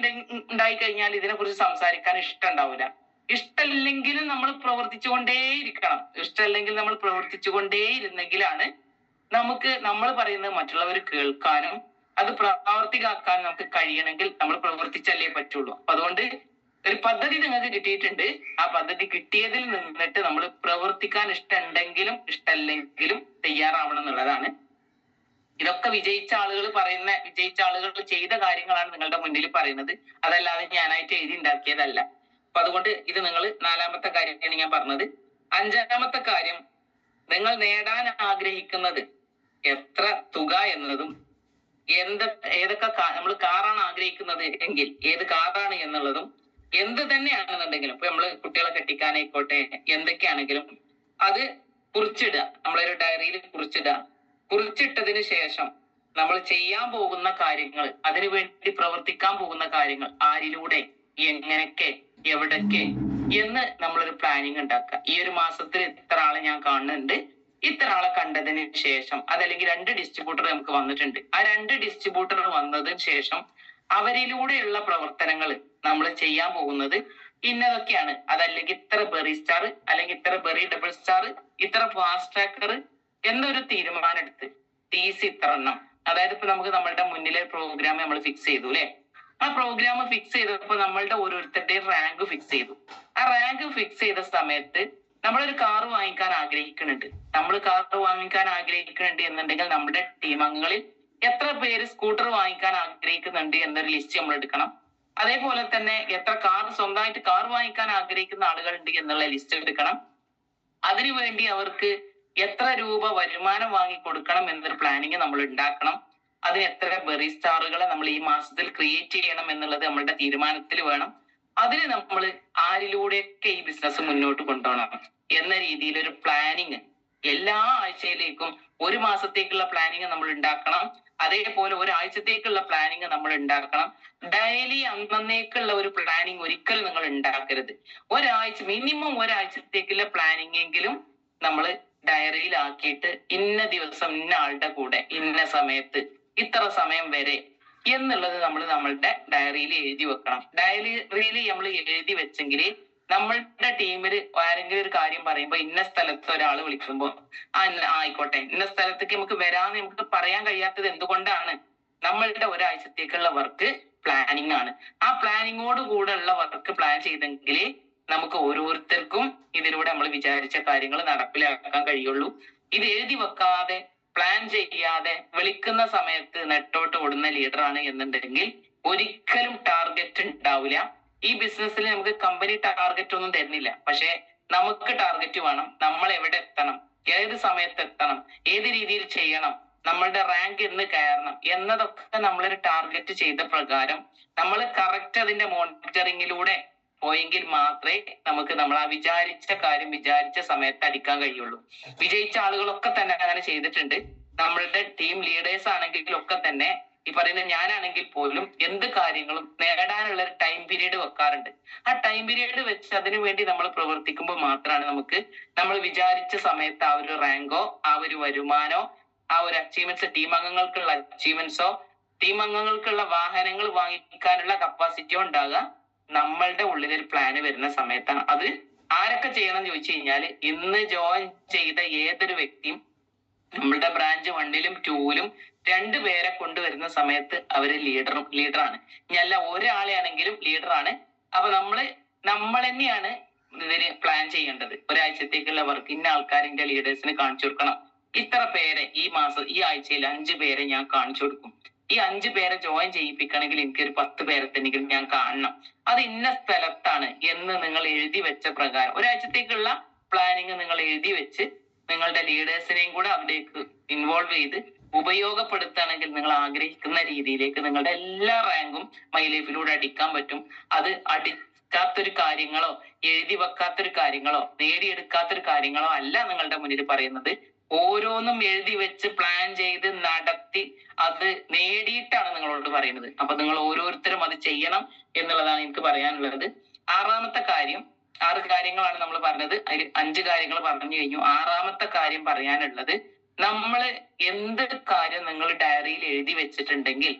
ഉണ്ടായി കഴിഞ്ഞാൽ ഇതിനെ കുറിച്ച് സംസാരിക്കാൻ ഇഷ്ടം ഉണ്ടാവില്ല. ഇഷ്ടമല്ലെങ്കിലും നമ്മൾ പ്രവർത്തിച്ചുകൊണ്ടേയിരിക്കണം. ഇഷ്ടമല്ലെങ്കിൽ നമ്മൾ പ്രവർത്തിച്ചുകൊണ്ടേയിരുന്നെങ്കിലാണ് നമുക്ക് നമ്മൾ പറയുന്നത് മറ്റുള്ളവർ കേൾക്കാനും അത് പ്രാവർത്തികമാക്കാനും നമുക്ക് കഴിയണമെങ്കിൽ നമ്മൾ പ്രവർത്തിച്ചല്ലേ പറ്റുള്ളൂ. അപ്പൊ അതുകൊണ്ട് ഒരു പദ്ധതി നിങ്ങൾക്ക് കിട്ടിയിട്ടുണ്ട്. ആ പദ്ധതി കിട്ടിയതിൽ നിന്നിട്ട് നമ്മൾ പ്രവർത്തിക്കാൻ ഇഷ്ടമുണ്ടെങ്കിലും ഇഷ്ടമല്ലെങ്കിലും തയ്യാറാവണം എന്നുള്ളതാണ്. ഇതൊക്കെ വിജയിച്ച ആളുകൾ ചെയ്ത കാര്യങ്ങളാണ് നിങ്ങളുടെ മുന്നിൽ പറയുന്നത്. അതല്ലാതെ ഞാനായിട്ട് എഴുതി ഉണ്ടാക്കിയതല്ല. അപ്പൊ അതുകൊണ്ട് ഇത് നിങ്ങൾ 4ാമത്തെ കാര്യമാണ് ഞാൻ പറഞ്ഞത്. 5ാമത്തെ കാര്യം, നിങ്ങൾ നേടാൻ ആഗ്രഹിക്കുന്നത് എത്ര തുക എന്നതും ഏതൊക്കെ നമ്മൾ കാറാണ് ആഗ്രഹിക്കുന്നത് എങ്കിൽ ഏത് കാറാണ് എന്നുള്ളതും എന്ത് തന്നെയാണെന്നുണ്ടെങ്കിലും ഇപ്പൊ നമ്മള് കുട്ടികളെ കെട്ടിക്കാനായിക്കോട്ടെ എന്തൊക്കെയാണെങ്കിലും അത് കുറിച്ചിടുക. നമ്മളൊരു ഡയറിയിൽ കുറിച്ചിട്ടതിന് ശേഷം നമ്മൾ ചെയ്യാൻ പോകുന്ന കാര്യങ്ങൾ, അതിനുവേണ്ടി പ്രവർത്തിക്കാൻ പോകുന്ന കാര്യങ്ങൾ, ആരിലൂടെ, എങ്ങനെയൊക്കെ, എവിടൊക്കെ എന്ന് നമ്മളൊരു പ്ലാനിങ് ഉണ്ടാക്കുക. ഈ ഒരു മാസത്തിൽ ഇത്ര ആളെ ഞാൻ കാണുന്നുണ്ട്, ഇത്ര ആളെ കണ്ടതിന് ശേഷം അതല്ലെങ്കിൽ 2 ഡിസ്ട്രിബ്യൂട്ടർ നമുക്ക് വന്നിട്ടുണ്ട്. ആ 2 ഡിസ്ട്രിബ്യൂട്ടർ വന്നതിന് ശേഷം അവരിലൂടെയുള്ള പ്രവർത്തനങ്ങൾ നമ്മൾ ചെയ്യാൻ പോകുന്നത് ഇന്നതൊക്കെയാണ്. അതല്ലെങ്കിൽ ഇത്ര ബെറി സ്റ്റാർ, അല്ലെങ്കിൽ ഇത്ര ബെറി ഡബിൾ സ്റ്റാർ, ഇത്ര ഫാസ്റ്റ് ട്രാക്കർ എന്നൊരു തീരുമാനം എടുത്ത് TC ഇത്ര എണ്ണം. അതായത് ഇപ്പൊ നമുക്ക് നമ്മളുടെ മുന്നിലെ പ്രോഗ്രാം നമ്മൾ ഫിക്സ് ചെയ്തു അല്ലെ. ആ പ്രോഗ്രാം ഫിക്സ് ചെയ്തപ്പോ നമ്മളുടെ ഓരോരുത്തരുടെയും റാങ്ക് ഫിക്സ് ചെയ്തു. ആ റാങ്ക് ഫിക്സ് ചെയ്ത സമയത്ത് നമ്മളൊരു കാറ് വാങ്ങിക്കാൻ ആഗ്രഹിക്കുന്നുണ്ട്. എന്നുണ്ടെങ്കിൽ നമ്മുടെ ടീം അംഗങ്ങളിൽ എത്ര പേര് സ്കൂട്ടർ വാങ്ങിക്കാൻ ആഗ്രഹിക്കുന്നുണ്ട് എന്നൊരു ലിസ്റ്റ് നമ്മൾ എടുക്കണം. അതേപോലെ തന്നെ എത്ര സ്വന്തമായിട്ട് കാർ വാങ്ങിക്കാൻ ആഗ്രഹിക്കുന്ന ആളുകളുണ്ട് എന്നുള്ള ലിസ്റ്റ് എടുക്കണം. അതിനുവേണ്ടി അവർക്ക് എത്ര രൂപ വരുമാനം വാങ്ങി കൊടുക്കണം എന്നൊരു പ്ലാനിങ് നമ്മൾ ഉണ്ടാക്കണം. അതിന് എത്ര ബെറിസ്റ്റാറുകളെ നമ്മൾ ഈ മാസത്തിൽ ക്രിയേറ്റ് ചെയ്യണം എന്നുള്ളത് നമ്മളുടെ തീരുമാനത്തിൽ വേണം. അതിന് നമ്മൾ ആരിലൂടെയൊക്കെ ഈ ബിസിനസ് മുന്നോട്ട് കൊണ്ടുപോകണം എന്ന രീതിയിൽ ഒരു പ്ലാനിങ് എല്ലാ ആഴ്ചയിലേക്കും ഒരു മാസത്തേക്കുള്ള പ്ലാനിങ് നമ്മൾ ഉണ്ടാക്കണം. അതേപോലെ ഒരാഴ്ചത്തേക്കുള്ള പ്ലാനിങ് നമ്മൾ ഉണ്ടാക്കണം. ഡെയിലി അന്നേക്കുള്ള ഒരു പ്ലാനിങ് ഒരിക്കലും നിങ്ങൾ ഉണ്ടാക്കരുത്. മിനിമം ഒരാഴ്ചത്തേക്കുള്ള പ്ലാനിങ് എങ്കിലും നമ്മൾ ഡയറിയിലാക്കിയിട്ട് ഇന്ന ദിവസം ഇന്ന ആളുടെ കൂടെ ഇന്ന സമയത്ത് ഇത്ര സമയം വരെ എന്നുള്ളത് നമ്മൾ നമ്മളുടെ ഡയറിയിൽ എഴുതി വെക്കണം. ഡയറിയിൽ നമ്മൾ എഴുതി വെച്ചെങ്കിൽ നമ്മളുടെ ടീമിൽ ആരെങ്കിലും ഒരു കാര്യം പറയുമ്പോൾ ഇന്ന സ്ഥലത്ത് ഒരാൾ വിളിക്കുമ്പോൾ ആയിക്കോട്ടെ ഇന്ന സ്ഥലത്തേക്ക് നമുക്ക് വരാന്ന് നമുക്ക് പറയാൻ കഴിയാത്തത് എന്തുകൊണ്ടാണ്? നമ്മളുടെ ഒരാഴ്ചത്തേക്കുള്ള വർക്ക് പ്ലാനിങ് ആണ്. ആ പ്ലാനിങ്ങോട് കൂടെ ഉള്ള വർക്ക് പ്ലാൻ ചെയ്തെങ്കിൽ നമുക്ക് ഓരോരുത്തർക്കും ഇതിലൂടെ നമ്മൾ വിചാരിച്ച കാര്യങ്ങൾ നടപ്പിലാക്കാൻ കഴിയുള്ളൂ. ഇത് എഴുതി വെക്കാതെ പ്ലാൻ ചെയ്യാതെ വിളിക്കുന്ന സമയത്ത് നെട്ടോട്ട് ഓടുന്ന ലീഡറാണ് എന്നുണ്ടെങ്കിൽ ഒരിക്കലും ടാർഗറ്റ് ഉണ്ടാവില്ല. ഈ ബിസിനസ്സിൽ നമുക്ക് കമ്പനി ടാർഗറ്റ് ഒന്നും തരുന്നില്ല, പക്ഷെ നമുക്ക് ടാർഗറ്റ് വേണം. നമ്മൾ എവിടെ എത്തണം, ഏത് സമയത്ത് എത്തണം, ഏത് രീതിയിൽ ചെയ്യണം, നമ്മളുടെ റാങ്ക് എന്ന് കയറണം എന്നതൊക്കെ നമ്മളൊരു ടാർഗറ്റ് ചെയ്ത പ്രകാരം നമ്മൾ കറക്റ്റ് അതിന്റെ മോണിറ്ററിങ്ങിലൂടെ പോയെങ്കിൽ മാത്രമേ നമുക്ക് നമ്മൾ ആ വിചാരിച്ച കാര്യം വിചാരിച്ച സമയത്ത് അടിക്കാൻ കഴിയുള്ളൂ. വിജയിച്ച ആളുകളൊക്കെ തന്നെ അങ്ങനെ ചെയ്തിട്ടുണ്ട്. നമ്മളുടെ ടീം ലീഡേഴ്സ് ആണെങ്കിലൊക്കെ തന്നെ ഈ പറയുന്ന ഞാനാണെങ്കിൽ പോലും എന്ത് കാര്യങ്ങളും നേടാനുള്ള ഒരു ടൈം പീരീഡ് വെക്കാറുണ്ട്. ആ ടൈം പീരീഡ് വെച്ച് അതിനു വേണ്ടി നമ്മൾ പ്രവർത്തിക്കുമ്പോൾ മാത്രമാണ് നമുക്ക് നമ്മൾ വിചാരിച്ച സമയത്ത് ആ ഒരു റാങ്കോ ആ ഒരു വരുമാനോ ആ ഒരു അച്ചീവ്മെന്റ്സ് ടീം അംഗങ്ങൾക്കുള്ള അച്ചീവ്മെന്റ്സോ ടീം അംഗങ്ങൾക്കുള്ള വാഹനങ്ങൾ വാങ്ങിക്കാനുള്ള കപ്പാസിറ്റിയോ ഉണ്ടാകുക നമ്മളുടെ ഉള്ളിലൊരു പ്ലാന് വരുന്ന സമയത്താണ്. അത് ആരൊക്കെ ചെയ്യണം എന്ന് ചോദിച്ചു കഴിഞ്ഞാൽ ഇന്ന് ജോയിൻ ചെയ്ത ഏതൊരു വ്യക്തിയും നമ്മളുടെ ബ്രാഞ്ച് 1-ലും 2-ലും 2 പേരെ കൊണ്ടുവരുന്ന സമയത്ത് അവര് ലീഡറാണ്. ഇനി ഒരാളെ ആണെങ്കിലും ലീഡറാണ്. അപ്പൊ നമ്മൾ തന്നെയാണ് ഇതിന് പ്ലാൻ ചെയ്യേണ്ടത്. ഒരാഴ്ചത്തേക്കുള്ള വർക്ക് ഇന്ന ആൾക്കാരിന്റെ ലീഡേഴ്സിന് കാണിച്ചു കൊടുക്കണം. ഇത്ര പേരെ ഈ ആഴ്ചയിൽ 5 പേരെ ഞാൻ കാണിച്ചു കൊടുക്കും. ഈ 5 പേരെ ജോയിൻ ചെയ്യിപ്പിക്കണമെങ്കിൽ എനിക്കൊരു 10 പേരെ തന്നെ ഞാൻ കാണണം. അത് ഇന്ന സ്ഥലത്താണ് എന്ന് നിങ്ങൾ എഴുതി വെച്ച പ്രകാരം ഒരാഴ്ചത്തേക്കുള്ള പ്ലാനിങ് നിങ്ങൾ എഴുതി വെച്ച് നിങ്ങളുടെ ലീഡേഴ്സിനെയും കൂടെ അവിടേക്ക് ഇൻവോൾവ് ചെയ്ത് ഉപയോഗപ്പെടുത്തുകയാണെങ്കിൽ നിങ്ങൾ ആഗ്രഹിക്കുന്ന രീതിയിലേക്ക് നിങ്ങളുടെ എല്ലാ റാങ്കും മൈ ലൈഫിലൂടെ അടിക്കാൻ പറ്റും. അത് അടിക്കാത്തൊരു കാര്യങ്ങളോ എഴുതി വെക്കാത്തൊരു കാര്യങ്ങളോ നേടിയെടുക്കാത്തൊരു കാര്യങ്ങളോ അല്ല നിങ്ങളുടെ മുന്നിൽ പറയുന്നത്. ഓരോന്നും എഴുതി വെച്ച് പ്ലാൻ ചെയ്ത് നടത്തി അത് നേടിയിട്ടാണ് നിങ്ങളോട് പറയുന്നത്. അപ്പൊ നിങ്ങൾ ഓരോരുത്തരും അത് ചെയ്യണം എന്നുള്ളതാണ് എനിക്ക് പറയാനുള്ളത്. 6ാമത്തെ കാര്യം, 6 കാര്യങ്ങളാണ് നമ്മൾ പറഞ്ഞത്. അതിൽ 5 കാര്യങ്ങൾ പറഞ്ഞു കഴിഞ്ഞു. 6ാമത്തെ കാര്യം പറയാനുള്ളത്, നമ്മൾ എന്ത് കാര്യം നിങ്ങൾ ഡയറിയിൽ എഴുതി വെച്ചിട്ടുണ്ടെങ്കിൽ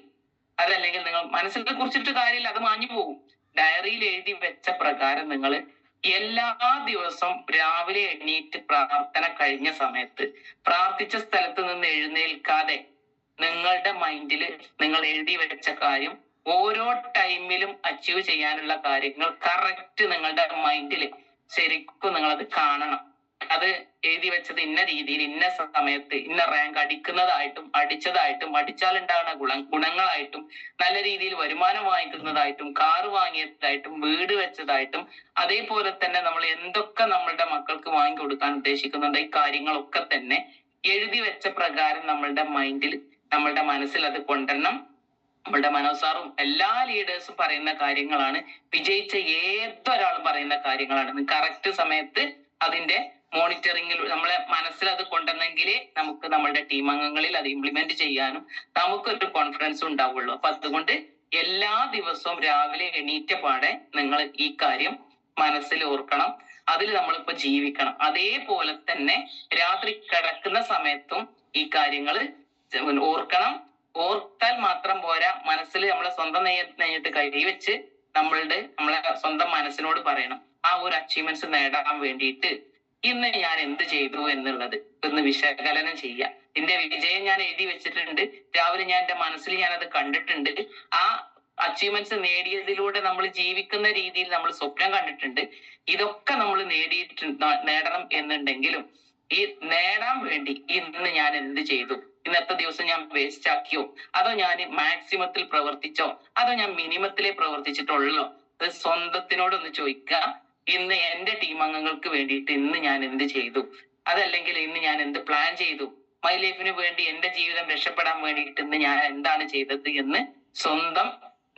അതല്ലെങ്കിൽ നിങ്ങൾ മനസ്സിൽ കുറിച്ചിട്ട് കാര്യമില്ല, അത് മാഞ്ഞു പോകും. ഡയറിയിൽ എഴുതി വെച്ച പ്രകാരം നിങ്ങൾ എല്ലാ ദിവസവും രാവിലെ എണീറ്റ് പ്രാർത്ഥന കഴിഞ്ഞ സമയത്ത് പ്രാർത്ഥിച്ച സ്ഥലത്ത് നിന്ന് എഴുന്നേൽക്കാതെ നിങ്ങളുടെ മൈൻഡിൽ നിങ്ങൾ എഴുതി വെച്ച കാര്യം ഓരോ ടൈമിലും അച്ചീവ് ചെയ്യാനുള്ള കാര്യങ്ങൾ കറക്റ്റ് നിങ്ങളുടെ മൈൻഡിൽ ശരിക്കും നിങ്ങളത് കാണണം. അത് എഴുതി വെച്ചത് ഇന്ന രീതിയിൽ ഇന്ന സമയത്ത് ഇന്ന റാങ്ക് അടിക്കുന്നതായിട്ടും അടിച്ചതായിട്ടും അടിച്ചാലുണ്ടാകുന്ന ഗുണങ്ങളായിട്ടും നല്ല രീതിയിൽ വരുമാനം വാങ്ങിക്കുന്നതായിട്ടും കാറ് വാങ്ങിയതായിട്ടും വീട് വെച്ചതായിട്ടും അതേപോലെ തന്നെ നമ്മൾ എന്തൊക്കെ നമ്മളുടെ മക്കൾക്ക് വാങ്ങിക്കൊടുക്കാൻ ഉദ്ദേശിക്കുന്നുണ്ട് ഈ കാര്യങ്ങളൊക്കെ തന്നെ എഴുതി വെച്ച പ്രകാരം നമ്മളുടെ മൈൻഡിൽ നമ്മളുടെ മനസ്സിൽ അത് കൊണ്ടുവരണം. നമ്മളുടെ മനോസാറും എല്ലാ ലീഡേഴ്സും പറയുന്ന കാര്യങ്ങളാണ്, വിജയിച്ച ഏതൊരാളും പറയുന്ന കാര്യങ്ങളാണ്. കറക്റ്റ് സമയത്ത് അതിന്റെ മോണിറ്ററിംഗിൽ നമ്മളെ മനസ്സിൽ അത് കൊണ്ടുവന്നെങ്കിലേ നമുക്ക് നമ്മളുടെ ടീം അംഗങ്ങളിൽ അത് ഇംപ്ലിമെന്റ് ചെയ്യാനും നമുക്കൊരു കോൺഫിഡൻസ് ഉണ്ടാവുള്ളൂ. അപ്പൊ അതുകൊണ്ട് എല്ലാ ദിവസവും രാവിലെ എണീറ്റ പാടെ നിങ്ങൾ ഈ കാര്യം മനസ്സിൽ ഓർക്കണം. അതിൽ നമ്മളിപ്പോ ജീവിക്കണം. അതേപോലെ തന്നെ രാത്രി കിടക്കുന്ന സമയത്തും ഈ കാര്യങ്ങൾ ഓർക്കണം. ഓർത്താൽ മാത്രം പോരാ, മനസ്സിൽ നമ്മളെ സ്വന്തം നെയ്യത്ത് കൈവച്ച് നമ്മളെ സ്വന്തം മനസ്സിനോട് പറയണം ആ ഒരു അച്ചീവ്മെന്റ്സ് നേടാൻ വേണ്ടിയിട്ട് ഇന്ന് ഞാൻ എന്ത് ചെയ്തു എന്നുള്ളത് ഒന്ന് വിശകലനം ചെയ്യാം. എന്റെ വിജയം ഞാൻ എഴുതി വെച്ചിട്ടുണ്ട്. രാവിലെ ഞാൻ എന്റെ മനസ്സിൽ ഞാനത് കണ്ടിട്ടുണ്ട്. ആ അച്ചീവ്മെന്റ്സ് നേടിയതിലൂടെ നമ്മൾ ജീവിക്കുന്ന രീതിയിൽ നമ്മൾ സ്വപ്നം കണ്ടിട്ടുണ്ട്. ഇതൊക്കെ നമ്മൾ നേടണം എന്നുണ്ടെങ്കിലും ഈ നേടാൻ വേണ്ടി ഇന്ന് ഞാൻ എന്ത് ചെയ്തു, ഇന്നത്തെ ദിവസം ഞാൻ വേസ്റ്റ് ആക്കിയോ, അതോ ഞാൻ മാക്സിമത്തിൽ പ്രവർത്തിച്ചോ, അതോ ഞാൻ മിനിമത്തിലേ പ്രവർത്തിച്ചിട്ടുള്ളോ, അത് സ്വന്തത്തിനോടൊന്ന് ചോദിക്കുക. ഇന്ന് എന്റെ ടീം അംഗങ്ങൾക്ക് വേണ്ടിയിട്ട് ഇന്ന് ഞാൻ എന്ത് ചെയ്തു, അതല്ലെങ്കിൽ ഇന്ന് ഞാൻ എന്ത് പ്ലാൻ ചെയ്തു, മൈ ലൈഫിന് വേണ്ടി എന്റെ ജീവിതം രക്ഷപ്പെടാൻ വേണ്ടിയിട്ട് ഇന്ന് ഞാൻ എന്താണ് ചെയ്തത് എന്ന് സ്വന്തം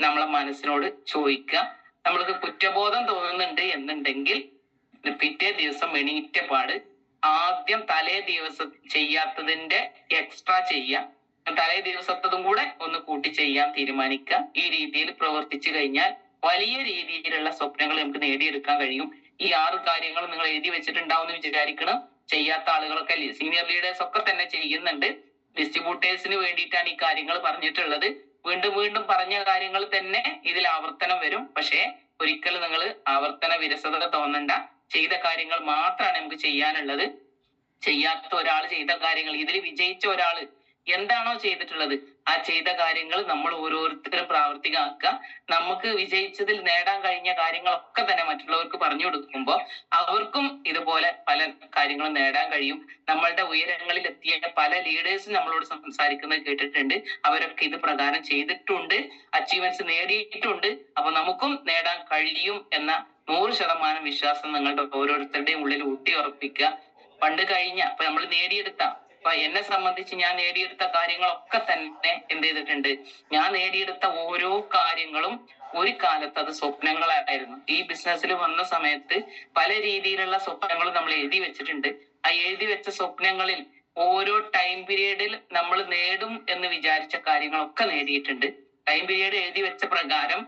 നമ്മളെ മനസ്സിനോട് ചോദിക്കുക. നമ്മൾക്ക് കുറ്റബോധം തോന്നുന്നുണ്ട് എന്നുണ്ടെങ്കിൽ പിറ്റേ ദിവസം എണീറ്റ പാട് ആദ്യം തലേ ദിവസം ചെയ്യാത്തതിന്റെ എക്സ്ട്രാ ചെയ്യുക, തലേ ദിവസത്തതും കൂടെ ഒന്ന് കൂട്ടി ചെയ്യാൻ തീരുമാനിക്കുക. ഈ രീതിയിൽ പ്രവർത്തിച്ചു കഴിഞ്ഞാൽ വലിയ രീതിയിലുള്ള സ്വപ്നങ്ങൾ നമുക്ക് നേടിയെടുക്കാൻ കഴിയും. ഈ 6 കാര്യങ്ങൾ നിങ്ങൾ എഴുതി വെച്ചിട്ടുണ്ടാവും എന്ന് വിചാരിക്കണം. ചെയ്യാത്ത ആളുകളൊക്കെ സീനിയർ ലീഡേഴ്സ് ഒക്കെ തന്നെ ചെയ്യുന്നുണ്ട്. ഡിസ്ട്രിബ്യൂട്ടേഴ്സിന് വേണ്ടിയിട്ടാണ് ഈ കാര്യങ്ങൾ പറഞ്ഞിട്ടുള്ളത്. വീണ്ടും വീണ്ടും പറഞ്ഞ കാര്യങ്ങൾ തന്നെ ഇതിൽ ആവർത്തനം വരും. പക്ഷേ ഒരിക്കലും നിങ്ങൾ ആവർത്തന വിരസത തോന്നണ്ട. ചെയ്ത കാര്യങ്ങൾ മാത്രമാണ് നമുക്ക് ചെയ്യാനുള്ളത്. ചെയ്യാത്ത ഒരാൾ ചെയ്ത കാര്യങ്ങൾ, ഇതിൽ വിജയിച്ച ഒരാള് എന്താണോ ചെയ്തിട്ടുള്ളത് ആ ചെയ്ത കാര്യങ്ങൾ നമ്മൾ ഓരോരുത്തരും പ്രാവർത്തികമാക്കുക. നമുക്ക് വിജയിച്ചതിൽ നേടാൻ കഴിഞ്ഞ കാര്യങ്ങളൊക്കെ തന്നെ മറ്റുള്ളവർക്ക് പറഞ്ഞു കൊടുക്കുമ്പോൾ അവർക്കും ഇതുപോലെ പല കാര്യങ്ങളും നേടാൻ കഴിയും. നമ്മളുടെ ഉയരങ്ങളിൽ എത്തിയ പല ലീഡേഴ്സും നമ്മളോട് സംസാരിക്കുന്നത് കേട്ടിട്ടുണ്ട്. അവരൊക്കെ ഇത് പ്രകാരം ചെയ്തിട്ടുണ്ട്, അച്ചീവ്മെന്റ്സ് നേടിയിട്ടുണ്ട്. അപ്പൊ നമുക്കും നേടാൻ കഴിയും എന്ന 100% വിശ്വാസം നിങ്ങളുടെ ഓരോരുത്തരുടെയും ഉള്ളിൽ ഊട്ടി ഉറപ്പിക്കുക. പണ്ട് കഴിഞ്ഞ ഇപ്പൊ നമ്മൾ നേടിയെടുത്ത, അപ്പൊ എന്നെ സംബന്ധിച്ച് ഞാൻ നേടിയെടുത്ത കാര്യങ്ങളൊക്കെ തന്നെ എന്ത് ചെയ്തിട്ടുണ്ട്, ഞാൻ നേടിയെടുത്ത ഓരോ കാര്യങ്ങളും ഒരു കാലത്ത് അത് സ്വപ്നങ്ങളായിരുന്നു. ഈ ബിസിനസ്സിൽ വന്ന സമയത്ത് പല രീതിയിലുള്ള സ്വപ്നങ്ങൾ നമ്മൾ എഴുതി വെച്ചിട്ടുണ്ട്. ആ എഴുതി വെച്ച സ്വപ്നങ്ങളിൽ ഓരോ ടൈം പീരീഡിൽ നമ്മൾ നേടും എന്ന് വിചാരിച്ച കാര്യങ്ങളൊക്കെ നേടിയിട്ടുണ്ട്. ടൈം പീരീഡ് എഴുതി വെച്ച പ്രകാരം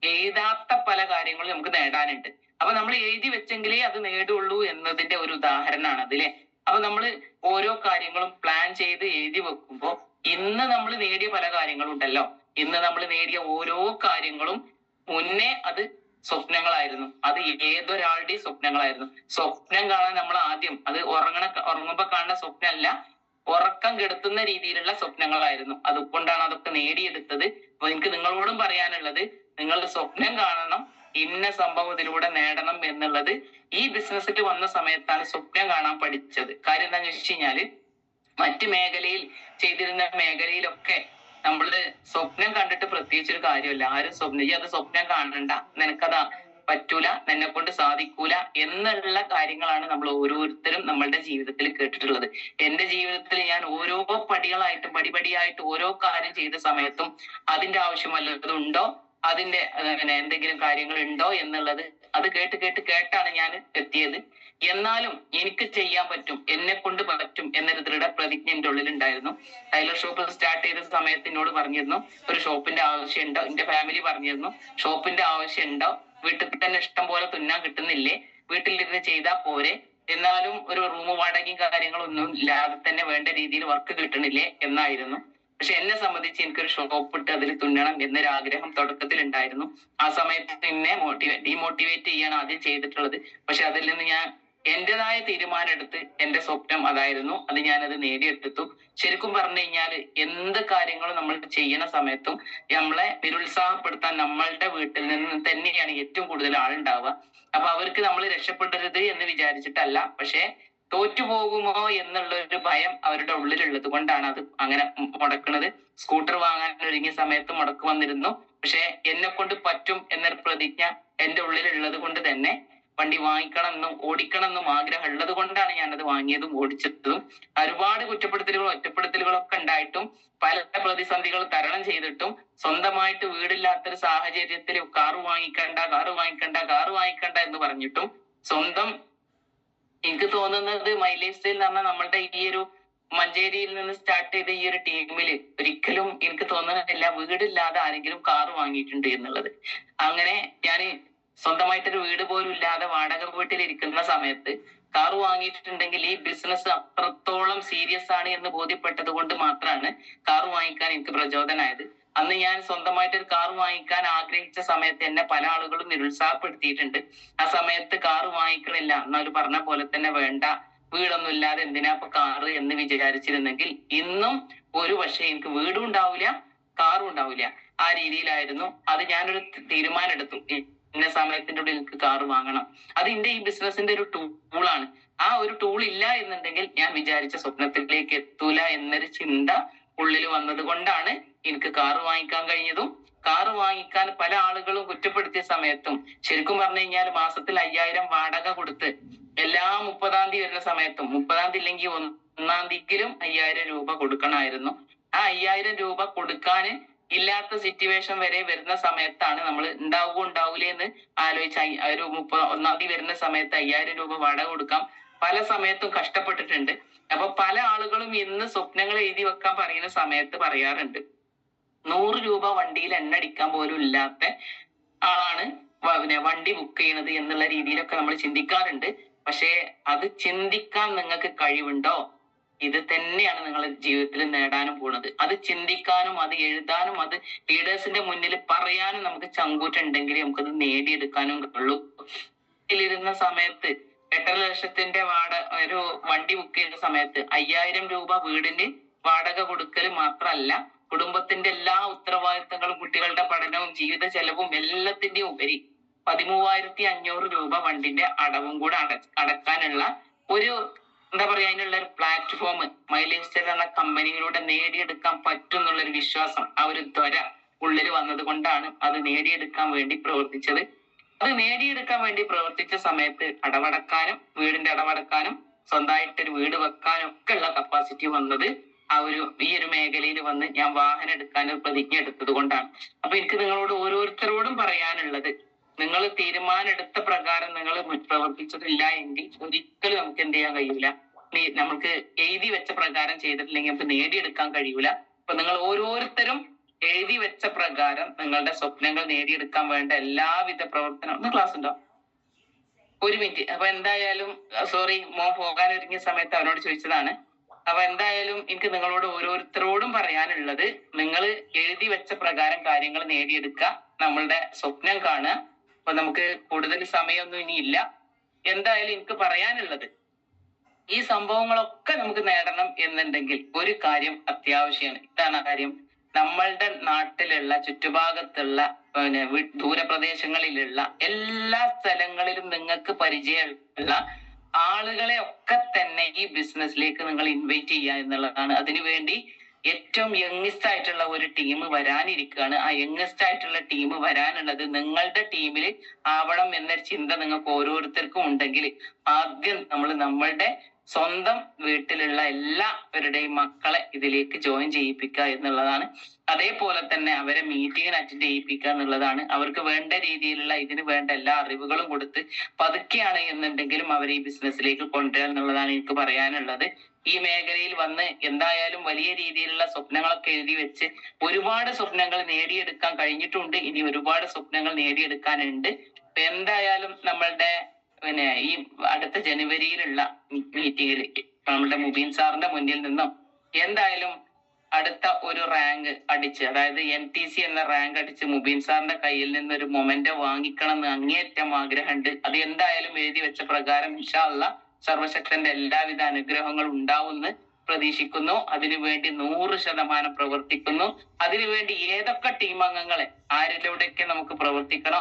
എഴുതാത്ത പല കാര്യങ്ങളും നമുക്ക് നേടാനുണ്ട്. അപ്പൊ നമ്മൾ എഴുതി വെച്ചെങ്കിലേ അത് നേടുള്ളൂ എന്നതിന്റെ ഒരു ഉദാഹരണമാണ് അതിലെ. അപ്പൊ നമ്മൾ ഓരോ കാര്യങ്ങളും പ്ലാൻ ചെയ്ത് എഴുതി വെക്കുമ്പോൾ ഇന്ന് നമ്മൾ നേടിയ പല കാര്യങ്ങളും ഉണ്ടല്ലോ, ഇന്ന് നമ്മൾ നേടിയ ഓരോ കാര്യങ്ങളും മുന്നേ അത് സ്വപ്നങ്ങളായിരുന്നു. അത് ഏതൊരാളുടെയും സ്വപ്നങ്ങളായിരുന്നു. സ്വപ്നം കാണാൻ നമ്മൾ ആദ്യം അത് ഉറങ്ങുമ്പോ കാണുന്ന സ്വപ്നമല്ല, ഉറക്കം കെടുത്തുന്ന രീതിയിലുള്ള സ്വപ്നങ്ങളായിരുന്നു. അതുകൊണ്ടാണ് അതൊക്കെ നേടിയെടുത്തത്. അപ്പൊ എനിക്ക് നിങ്ങളോടും പറയാനുള്ളത്, നിങ്ങൾ സ്വപ്നം കാണണം, ഇന്ന സംഭവം ഇതിലൂടെ നേടണം എന്നുള്ളത്. ഈ ബിസിനസ്സിൽ വന്ന സമയത്താണ് സ്വപ്നം കാണാൻ പഠിച്ചത്. കാര്യം എന്താണെന്ന് വെച്ച് കഴിഞ്ഞാല് മറ്റു മേഖലയിൽ ചെയ്തിരുന്ന മേഖലയിലൊക്കെ നമ്മള് സ്വപ്നം കണ്ടിട്ട് പ്രത്യേകിച്ചൊരു കാര്യമല്ല. ആരും അത് സ്വപ്നം കാണണ്ട, നിനക്കതാ പറ്റൂല, നിന്നെ കൊണ്ട് സാധിക്കൂല എന്നുള്ള കാര്യങ്ങളാണ് നമ്മൾ ഓരോരുത്തരും നമ്മളുടെ ജീവിതത്തിൽ കേട്ടിട്ടുള്ളത്. എന്റെ ജീവിതത്തിൽ ഞാൻ ഓരോ പടിപടിയായിട്ട് ഓരോ കാര്യം ചെയ്ത സമയത്തും അതിന്റെ ആവശ്യം വല്ലതുണ്ടോ, അതിന്റെ എന്തെങ്കിലും കാര്യങ്ങൾ ഉണ്ടോ എന്നുള്ളത് അത് കേട്ടാണ് ഞാൻ എത്തിയത്. എന്നാലും എനിക്ക് ചെയ്യാൻ പറ്റും, എന്നെ കൊണ്ട് പറ്റും എന്നൊരു ദൃഢപ്രതിജ്ഞ എന്റെ ഉള്ളിൽ ഉണ്ടായിരുന്നു. ടൈലർ ഷോപ്പ് സ്റ്റാർട്ട് ചെയ്ത സമയത്ത് എന്നോട് പറഞ്ഞിരുന്നു, ഒരു ഷോപ്പിന്റെ ആവശ്യം ഉണ്ടോ, എന്റെ ഫാമിലി പറഞ്ഞിരുന്നു, ഷോപ്പിന്റെ ആവശ്യം ഉണ്ടോ, വീട്ടിൽ തന്നെ ഇഷ്ടം പോലെ തുന്നാൻ കിട്ടുന്നില്ലേ, വീട്ടിലിരുന്ന് ചെയ്താൽ പോരെ, എന്നാലും ഒരു റൂം വാടകയും കാര്യങ്ങളൊന്നും ഇല്ലാതെ തന്നെ വേണ്ട രീതിയിൽ വർക്ക് കിട്ടണില്ലേ എന്നായിരുന്നു. പക്ഷെ എന്നെ സംബന്ധിച്ച് എനിക്കൊരു ഷോപ്പ് ഇട്ട് അതിൽ തുന്നണം എന്നൊരു ആഗ്രഹം തുടക്കത്തിൽ ഉണ്ടായിരുന്നു. ആ സമയത്ത് എന്നെ ഡീമോട്ടിവേറ്റ് ചെയ്യാണ് ആദ്യം ചെയ്തിട്ടുള്ളത്. പക്ഷെ അതിൽ നിന്ന് ഞാൻ എന്റേതായ തീരുമാനം എടുത്ത് എന്റെ സ്വപ്നം അതായിരുന്നു, അത് ഞാനത് നേടിയെടുത്തു. ശരിക്കും പറഞ്ഞു കഴിഞ്ഞാൽ എന്ത് കാര്യങ്ങളും നമ്മൾ ചെയ്യുന്ന സമയത്തും നമ്മളെ നിരുത്സാഹപ്പെടുത്താൻ നമ്മളുടെ വീട്ടിൽ നിന്ന് തന്നെയാണ് ഏറ്റവും കൂടുതൽ ആളുണ്ടാവുക. അപ്പൊ അവർക്ക് നമ്മൾ രക്ഷപ്പെടരുത് എന്ന് വിചാരിച്ചിട്ടല്ല, പക്ഷെ തോറ്റുപോകുമോ എന്നുള്ള ഒരു ഭയം അവരുടെ ഉള്ളിലുള്ളത് കൊണ്ടാണ് അത് അങ്ങനെ മുടക്കുന്നത്. സ്കൂട്ടർ വാങ്ങാൻ ഒരുങ്ങിയ സമയത്ത് മുടക്ക് വന്നിരുന്നു. പക്ഷെ എന്നെ കൊണ്ട് പറ്റും എന്നൊരു പ്രതിജ്ഞ എന്റെ ഉള്ളിലുള്ളത് കൊണ്ട് തന്നെ വണ്ടി വാങ്ങിക്കണം എന്നും ഓടിക്കണം എന്നും ആഗ്രഹം ഉള്ളത് കൊണ്ടാണ് ഞാനത് വാങ്ങിയതും ഓടിച്ചതും. ഒരുപാട് കുറ്റപ്പെടുത്തലുകളും ഒറ്റപ്പെടുത്തലുകളും ഒക്കെ ഉണ്ടായിട്ടും പല പ്രതിസന്ധികൾ തരണം ചെയ്തിട്ടും സ്വന്തമായിട്ട് വീടില്ലാത്തൊരു സാഹചര്യത്തിൽ കാറ് വാങ്ങിക്കണ്ട എന്ന് പറഞ്ഞിട്ടും സ്വന്തം, എനിക്ക് തോന്നുന്നത് മൈ ലൈഫ് സ്റ്റൈൽ എന്ന് പറഞ്ഞാൽ നമ്മളുടെ ഈ ഒരു മഞ്ചേരിയിൽ നിന്ന് സ്റ്റാർട്ട് ചെയ്ത ഈ ഒരു ടീമില് ഒരിക്കലും എനിക്ക് തോന്നുന്നില്ല വീടില്ലാതെ ആരെങ്കിലും കാറ് വാങ്ങിയിട്ടുണ്ട് എന്നുള്ളത്. അങ്ങനെ ഞാൻ സ്വന്തമായിട്ടൊരു വീട് പോലും ഇല്ലാതെ വാടക വീട്ടിലിരിക്കുന്ന സമയത്ത് കാറ് വാങ്ങിയിട്ടുണ്ടെങ്കിൽ ഈ ബിസിനസ് അത്രത്തോളം സീരിയസ് ആണ് എന്ന് ബോധ്യപ്പെട്ടത് കൊണ്ട് മാത്രമാണ് കാറ് വാങ്ങിക്കാൻ എനിക്ക് പ്രചോദനമായത്. അന്ന് ഞാൻ സ്വന്തമായിട്ടൊരു കാറ് വാങ്ങിക്കാൻ ആഗ്രഹിച്ച സമയത്ത് എന്നെ പല ആളുകളും നിരുത്സാഹപ്പെടുത്തിയിട്ടുണ്ട്. ആ സമയത്ത് കാറ് വാങ്ങിക്കണില്ല, എന്നാലും പറഞ്ഞ പോലെ തന്നെ വേണ്ട, വീടൊന്നും ഇല്ലാതെ എന്തിനാ ഇപ്പൊ കാറ് എന്ന് വിചാരിച്ചിരുന്നെങ്കിൽ ഇന്നും ഒരു പക്ഷെ എനിക്ക് വീടും ഉണ്ടാവില്ല, കാറും ഉണ്ടാവില്ല. ആ രീതിയിലായിരുന്നു. അത് ഞാനൊരു തീരുമാനം എടുത്തു, ഇന്ന സമയത്തിന്റെ ഉള്ളിൽ എനിക്ക് കാറ് വാങ്ങണം. അത് എന്റെ ഈ ബിസിനസിന്റെ ഒരു ടൂളാണ്. ആ ഒരു ടൂൾ ഇല്ല എന്നുണ്ടെങ്കിൽ ഞാൻ വിചാരിച്ച സ്വപ്നത്തിലേക്ക് എത്തൂല എന്നൊരു ചിന്ത ഉള്ളിൽ വന്നത് കൊണ്ടാണ് എനിക്ക് കാറ് വാങ്ങിക്കാൻ കഴിഞ്ഞതും. കാറ് വാങ്ങിക്കാൻ പല ആളുകളും കുറ്റപ്പെടുത്തിയ സമയത്തും ശരിക്കും പറഞ്ഞു കഴിഞ്ഞാൽ മാസത്തിൽ 5000 വാടക കൊടുത്ത് എല്ലാ 30-ാം തീയതി വരുന്ന സമയത്തും 30-ാം തീയതി ഇല്ലെങ്കിൽ 1-ാം തീയതിയിലും 5000 രൂപ കൊടുക്കണമായിരുന്നു. ആ 5000 രൂപ കൊടുക്കാന് ഇല്ലാത്ത സിറ്റുവേഷൻ വരെ വരുന്ന സമയത്താണ് നമ്മൾ ഉണ്ടാവൂലേ എന്ന് ആലോചിച്ച് ഒരു 1-ാം തീയതി വരുന്ന സമയത്ത് 5000 രൂപ വാടക കൊടുക്കാം പല സമയത്തും കഷ്ടപ്പെട്ടിട്ടുണ്ട്. അപ്പൊ പല ആളുകളും ഇന്ന് സ്വപ്നങ്ങൾ എഴുതി വെക്കാൻ പറയുന്ന സമയത്ത് പറയാറുണ്ട് 100 രൂപ വണ്ടിയിൽ എണ്ണ അടിക്കാൻ പോലും ഇല്ലാത്ത ആളാണ് വണ്ടി ബുക്ക് ചെയ്യണത് എന്നുള്ള രീതിയിലൊക്കെ നമ്മൾ ചിന്തിക്കാറുണ്ട്. പക്ഷേ അത് ചിന്തിക്കാൻ നിങ്ങൾക്ക് കഴിവുണ്ടോ? ഇത് തന്നെയാണ് നിങ്ങളുടെ ജീവിതത്തിൽ നേടാനും പോണത്. അത് ചിന്തിക്കാനും അത് എഴുതാനും അത് ലീഡേഴ്സിന്റെ മുന്നിൽ പറയാനും നമുക്ക് ചങ്കൂറ്റുണ്ടെങ്കിൽ നമുക്കത് നേടിയെടുക്കാനും ഉള്ളൂ. ഇരുന്ന സമയത്ത് 8.5 ലക്ഷത്തിന്റെ ഒരു വണ്ടി ബുക്ക് ചെയ്യുന്ന സമയത്ത് 5000 രൂപ വീടിന് വാടക കൊടുക്കൽ മാത്രമല്ല, കുടുംബത്തിന്റെ എല്ലാ ഉത്തരവാദിത്തങ്ങളും കുട്ടികളുടെ പഠനവും ജീവിത ചെലവും എല്ലാത്തിന്റെയും ഉപരി 13,500 രൂപ വണ്ടിന്റെ അടവും കൂടെ അടക്കാനുള്ള ഒരു എന്താ പറയാ അതിനുള്ള ഒരു പ്ലാറ്റ്ഫോം മൈലേജ് സ്റ്റേറ്റ് എന്ന കമ്പനിയിലൂടെ നേടിയെടുക്കാൻ പറ്റും എന്നുള്ളൊരു വിശ്വാസം ആ ഒരു ത്വര ഉള്ളിൽ വന്നത് കൊണ്ടാണ് അത് നേടിയെടുക്കാൻ വേണ്ടി പ്രവർത്തിച്ചത്. അത് നേടിയെടുക്കാൻ വേണ്ടി പ്രവർത്തിച്ച സമയത്ത് അടവടക്കാനും വീടിന്റെ അടവടക്കാനും സ്വന്തമായിട്ടൊരു വീട് വെക്കാനും ഒക്കെ ഉള്ള കപ്പാസിറ്റി വന്നത് ഈ ഒരു മേഖലയിൽ വന്ന് ഞാൻ വാഹനം എടുക്കാൻ ഒരു പ്രതിജ്ഞ എടുത്തത് കൊണ്ടാണ്. അപ്പൊ എനിക്ക് നിങ്ങളോട് ഓരോരുത്തരോടും പറയാനുള്ളത്, നിങ്ങൾ തീരുമാനം എടുത്ത പ്രകാരം നിങ്ങൾ പ്രവർത്തിച്ചിട്ടില്ല എങ്കിൽ ഒരിക്കലും നമുക്ക് എന്ത് ചെയ്യാൻ കഴിയൂല. നമുക്ക് എഴുതി വെച്ച പ്രകാരം ചെയ്തിട്ടില്ലെങ്കിൽ നമുക്ക് നേടിയെടുക്കാൻ കഴിയൂല. അപ്പൊ നിങ്ങൾ ഓരോരുത്തരും എഴുതി വെച്ച പ്രകാരം നിങ്ങളുടെ സ്വപ്നങ്ങൾ നേടിയെടുക്കാൻ വേണ്ട എല്ലാവിധ പ്രവർത്തനം. ക്ലാസ് ഉണ്ടോ? 1 മിനിറ്റ്. അപ്പൊ എന്തായാലും സോറി, മോൻ പോകാൻ ഒരുങ്ങിയ സമയത്ത് അവനോട് ചോദിച്ചതാണ്. അപ്പൊ എന്തായാലും എനിക്ക് നിങ്ങളോട് ഓരോരുത്തരോടും പറയാനുള്ളത്, നിങ്ങൾ എഴുതി വെച്ച പ്രകാരം കാര്യങ്ങൾ നേടിയെടുക്കുക, നമ്മളുടെ സ്വപ്നം കാണുക. അപ്പൊ നമുക്ക് കൂടുതൽ സമയമൊന്നും ഇനിയില്ല. എന്തായാലും എനിക്ക് പറയാനുള്ളത്, ഈ സംഭവങ്ങളൊക്കെ നമുക്ക് നേടണം എന്നുണ്ടെങ്കിൽ ഒരു കാര്യം അത്യാവശ്യമാണ്. ഇതാണ് ആ കാര്യം. നമ്മളുടെ നാട്ടിലുള്ള ചുറ്റുഭാഗത്തുള്ള ദൂരപ്രദേശങ്ങളിലുള്ള എല്ലാ സ്ഥലങ്ങളിലും നിങ്ങൾക്ക് പരിചയമുള്ള ആളുകളെ ഒക്കെ തന്നെ ഈ ബിസിനസ്സിലേക്ക് നിങ്ങൾ ഇൻവൈറ്റ് ചെയ്യുക എന്നുള്ളതാണ്. അതിനുവേണ്ടി ഏറ്റവും യങ്സ്റ്റ് ആയിട്ടുള്ള ഒരു ടീം വരാനിരിക്കുകയാണ്. ആ യങ്സ്റ്റ് ആയിട്ടുള്ള ടീം വരാനുള്ളത് നിങ്ങളുടെ ടീമിൽ ആവണം എന്നൊരു ചിന്ത നിങ്ങൾക്ക് ഓരോരുത്തർക്കും ഉണ്ടെങ്കിൽ ആദ്യം നമ്മളുടെ സ്വന്തം വീട്ടിലുള്ള എല്ലാവരുടെയും മക്കളെ ഇതിലേക്ക് ജോയിൻ ചെയ്യിപ്പിക്കുക എന്നുള്ളതാണ്. അതേപോലെ തന്നെ അവരെ മീറ്റിങ്ങിന് അറ്റൻഡ് ചെയ്യിപ്പിക്കുക എന്നുള്ളതാണ്. അവർക്ക് വേണ്ട രീതിയിലുള്ള ഇതിന് വേണ്ട എല്ലാ അറിവുകളും കൊടുത്ത് പതുക്കെയാണ് എന്നുണ്ടെങ്കിലും അവരെ ഈ ബിസിനസ്സിലേക്ക് കൊണ്ടുവരിക എന്നുള്ളതാണ് എനിക്ക് പറയാനുള്ളത്. ഈ മേഖലയിൽ വന്ന് എന്തായാലും വലിയ രീതിയിലുള്ള സ്വപ്നങ്ങളൊക്കെ എഴുതി വെച്ച് ഒരുപാട് സ്വപ്നങ്ങൾ നേടിയെടുക്കാൻ കഴിഞ്ഞിട്ടുണ്ട്. ഇനി ഒരുപാട് സ്വപ്നങ്ങൾ നേടിയെടുക്കാനുണ്ട്. എന്തായാലും നമ്മളുടെ ഈ അടുത്ത ജനുവരിയിലുള്ള മീറ്റിംഗിൽ നമ്മുടെ മുബീൻ സാറിന്റെ മുന്നിൽ നിന്നും എന്തായാലും അടുത്ത ഒരു റാങ്ക് അടിച്ച്, അതായത് NTC എന്ന റാങ്ക് അടിച്ച് മുബീൻ സാറിന്റെ കയ്യിൽ നിന്ന് ഒരു മൊമെന്റ് വാങ്ങിക്കണം എന്ന് അങ്ങേയറ്റം ആഗ്രഹമുണ്ട്. അത് എന്തായാലും എഴുതി വെച്ച പ്രകാരം ഇൻഷാ അല്ലാഹ് സർവശക്തന്റെ എല്ലാവിധ അനുഗ്രഹങ്ങളും ഉണ്ടാവുമെന്ന് പ്രതീക്ഷിക്കുന്നു. അതിനുവേണ്ടി 100% പ്രവർത്തിക്കുന്നു. അതിനുവേണ്ടി ഏതൊക്കെ ടീം അംഗങ്ങളെ ആരിലൂടെയൊക്കെ നമുക്ക് പ്രവർത്തിക്കണോ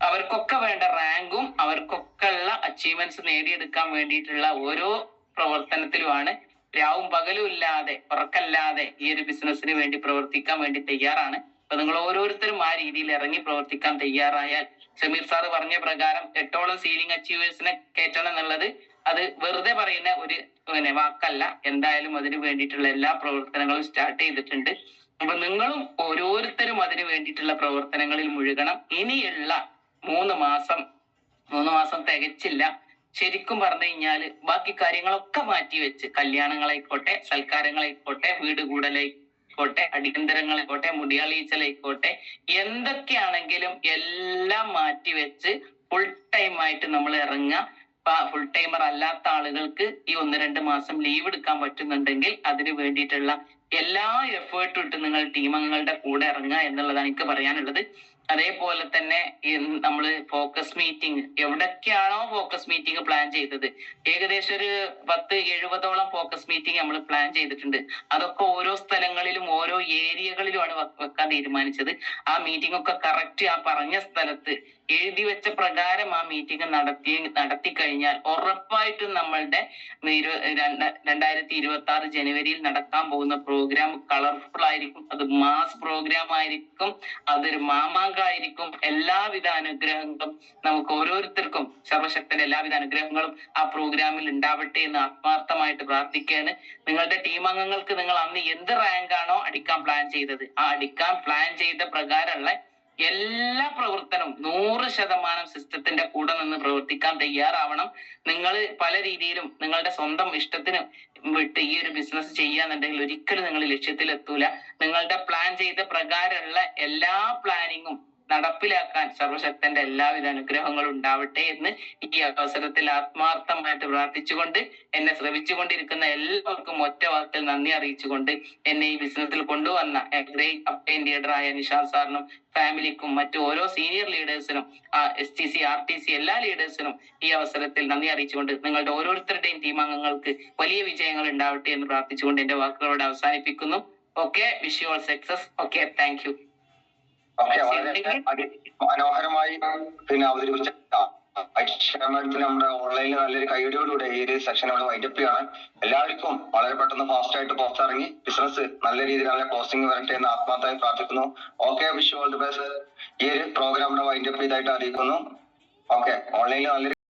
അവർക്കൊക്കെ വേണ്ട റാങ്കും അവർക്കൊക്കെ ഉള്ള അച്ചീവ്മെന്റ്സ് നേടിയെടുക്കാൻ വേണ്ടിയിട്ടുള്ള ഓരോ പ്രവർത്തനത്തിലുമാണ്. രാവും പകലും ഇല്ലാതെ ഉറക്കല്ലാതെ ഈ ഒരു ബിസിനസ്സിന് വേണ്ടി പ്രവർത്തിക്കാൻ വേണ്ടി തയ്യാറാണ്. അപ്പൊ നിങ്ങൾ ഓരോരുത്തരും ആ രീതിയിൽ ഇറങ്ങി പ്രവർത്തിക്കാൻ തയ്യാറായാൽ, സമീർ സാറ് പറഞ്ഞ പ്രകാരം 8ഓളം സീലിംഗ് അച്ചീവേഴ്സിനെ കയറ്റണം എന്നുള്ളത് അത് വെറുതെ പറയുന്ന ഒരു വാക്കല്ല. എന്തായാലും അതിന് വേണ്ടിയിട്ടുള്ള എല്ലാ പ്രവർത്തനങ്ങളും സ്റ്റാർട്ട് ചെയ്തിട്ടുണ്ട്. അപ്പൊ നിങ്ങളും ഓരോരുത്തരും അതിന് വേണ്ടിയിട്ടുള്ള പ്രവർത്തനങ്ങളിൽ മുഴുകണം. ഇനിയുള്ള 3 മാസം തികച്ചില്ല. ശരിക്കും പറഞ്ഞു കഴിഞ്ഞാല് ബാക്കി കാര്യങ്ങളൊക്കെ മാറ്റി വെച്ച്, കല്യാണങ്ങളായിക്കോട്ടെ, സൽക്കാരങ്ങളായിക്കോട്ടെ, വീട് കൂടലായിക്കോട്ടെ, അടിയന്തരങ്ങളായിക്കോട്ടെ, മുടിയാളീച്ചലായിക്കോട്ടെ, എന്തൊക്കെയാണെങ്കിലും എല്ലാം മാറ്റി വെച്ച് ഫുൾ ടൈം ആയിട്ട് നമ്മൾ ഇറങ്ങുക. ഫുൾ ടൈമർ അല്ലാത്ത ആളുകൾക്ക് ഈ 1-2 മാസം ലീവ് എടുക്കാൻ പറ്റുന്നുണ്ടെങ്കിൽ അതിന് വേണ്ടിയിട്ടുള്ള എല്ലാ എഫേർട്ടും ഇട്ട് നിങ്ങൾ ടീം അംഗങ്ങളുടെ കൂടെ ഇറങ്ങുക എന്നുള്ളതാണ് എനിക്ക് പറയാനുള്ളത്. അതേപോലെ തന്നെ നമ്മൾ ഫോക്കസ് മീറ്റിംഗ്, എവിടൊക്കെയാണോ ഫോക്കസ് മീറ്റിംഗ് പ്ലാൻ ചെയ്തത്, ഏകദേശം ഒരു 10-70ഓളം ഫോക്കസ് മീറ്റിംഗ് നമ്മൾ പ്ലാൻ ചെയ്തിട്ടുണ്ട്. അതൊക്കെ ഓരോ സ്ഥലങ്ങളിലും ഓരോ ഏരിയകളിലുമാണ് വെക്കാൻ തീരുമാനിച്ചത്. ആ മീറ്റിംഗ് ഒക്കെ കറക്റ്റ് ആ പറഞ്ഞ സ്ഥലത്ത് എഴുതി വെച്ച പ്രകാരം ആ മീറ്റിംഗ് നടത്തി കഴിഞ്ഞാൽ ഉറപ്പായിട്ടും നമ്മളുടെ 2026 ജനുവരിയിൽ നടക്കാൻ പോകുന്ന പ്രോഗ്രാം കളർഫുൾ ആയിരിക്കും. അത് മാസ് പ്രോഗ്രാം ആയിരിക്കും. അതൊരു മാമാങ്ക ഭാഗമായിരിക്കും. എല്ലാവിധ അനുഗ്രഹങ്ങളും നമുക്ക് ഓരോരുത്തർക്കും സർവശക്തന്റെ എല്ലാവിധ അനുഗ്രഹങ്ങളും ആ പ്രോഗ്രാമിൽ ഉണ്ടാവട്ടെ എന്ന് ആത്മാർത്ഥമായിട്ട് പ്രാർത്ഥിക്കുകയാണ്. നിങ്ങളുടെ ടീം അംഗങ്ങൾക്ക് നിങ്ങൾ അന്ന് എന്ത് റാങ്ക് ആണോ അടിക്കാൻ പ്ലാൻ ചെയ്തത്, ആ അടിക്കാൻ പ്ലാൻ ചെയ്ത പ്രകാരമുള്ള എല്ലാ പ്രവർത്തനവും 100% സിസ്റ്റത്തിന്റെ കൂടെ നിന്ന് പ്രവർത്തിക്കാൻ തയ്യാറാവണം. നിങ്ങൾ പല രീതിയിലും നിങ്ങളുടെ സ്വന്തം ഇഷ്ടത്തിന് വിട്ട് ഈ ഒരു ബിസിനസ് ചെയ്യാന്നുണ്ടെങ്കിൽ ഒരിക്കലും നിങ്ങൾ ലക്ഷ്യത്തിൽ എത്തൂല. നിങ്ങളുടെ പ്ലാൻ ചെയ്ത പ്രകാരമുള്ള എല്ലാ പ്ലാനിങ്ങും നടപ്പിലാക്കാൻ സർവശക്തന്റെ എല്ലാവിധ അനുഗ്രഹങ്ങളും ഉണ്ടാവട്ടെ എന്ന് ഈ അവസരത്തിൽ ആത്മാർത്ഥമായിട്ട് പ്രാർത്ഥിച്ചുകൊണ്ട് എന്നെ ശ്രമിച്ചുകൊണ്ടിരിക്കുന്ന എല്ലാവർക്കും ഒറ്റ വാക്കിൽ നന്ദി അറിയിച്ചുകൊണ്ട് എന്നെ ഈ ബിസിനസ്സിൽ കൊണ്ടുവന്ന ഗ്രേറ്റ് അപ്ലൈൻ ലീഡറായ നിഷാന്ത് സാറിനും ഫാമിലിക്കും മറ്റു ഓരോ സീനിയർ ലീഡേഴ്സിനും STC RTC എല്ലാ ലീഡേഴ്സിനും ഈ അവസരത്തിൽ നന്ദി അറിയിച്ചുകൊണ്ട് നിങ്ങളുടെ ഓരോരുത്തരുടെയും ടീം അംഗങ്ങൾക്ക് വലിയ വിജയങ്ങൾ ഉണ്ടാവട്ടെ എന്ന് പ്രാർത്ഥിച്ചുകൊണ്ട് എന്റെ വാക്കുകളോട് അവസാനിപ്പിക്കുന്നു. Okay, wish you all success. Okay, thank you. Okay, വളരെ മനോഹരമായി അവതരിപ്പിച്ച മാഡത്തിന് നമ്മുടെ ഓൺലൈനിൽ നല്ലൊരു കൈയടിയോടുകൂടെ ഈ ഒരു സെഷൻ അവിടെ വൈൻഡപ്പ് ചെയ്യാണ്. എല്ലാവർക്കും വളരെ പെട്ടെന്ന് ഫാസ്റ്റ് ആയിട്ട് പുറത്തിറങ്ങി ബിസിനസ് നല്ല രീതിയിൽ നല്ല പോസ്റ്റിംഗ് വരട്ടെ എന്ന് ആത്മാർത്ഥമായി പ്രാർത്ഥിക്കുന്നു. Okay, wish you all the best. ഈ ഒരു പ്രോഗ്രാമിനെ വൈൻഡപ്പ് ചെയ്തായിട്ട് അറിയിക്കുന്നു. ഓക്കെ, ഓൺലൈനിൽ നല്ലൊരു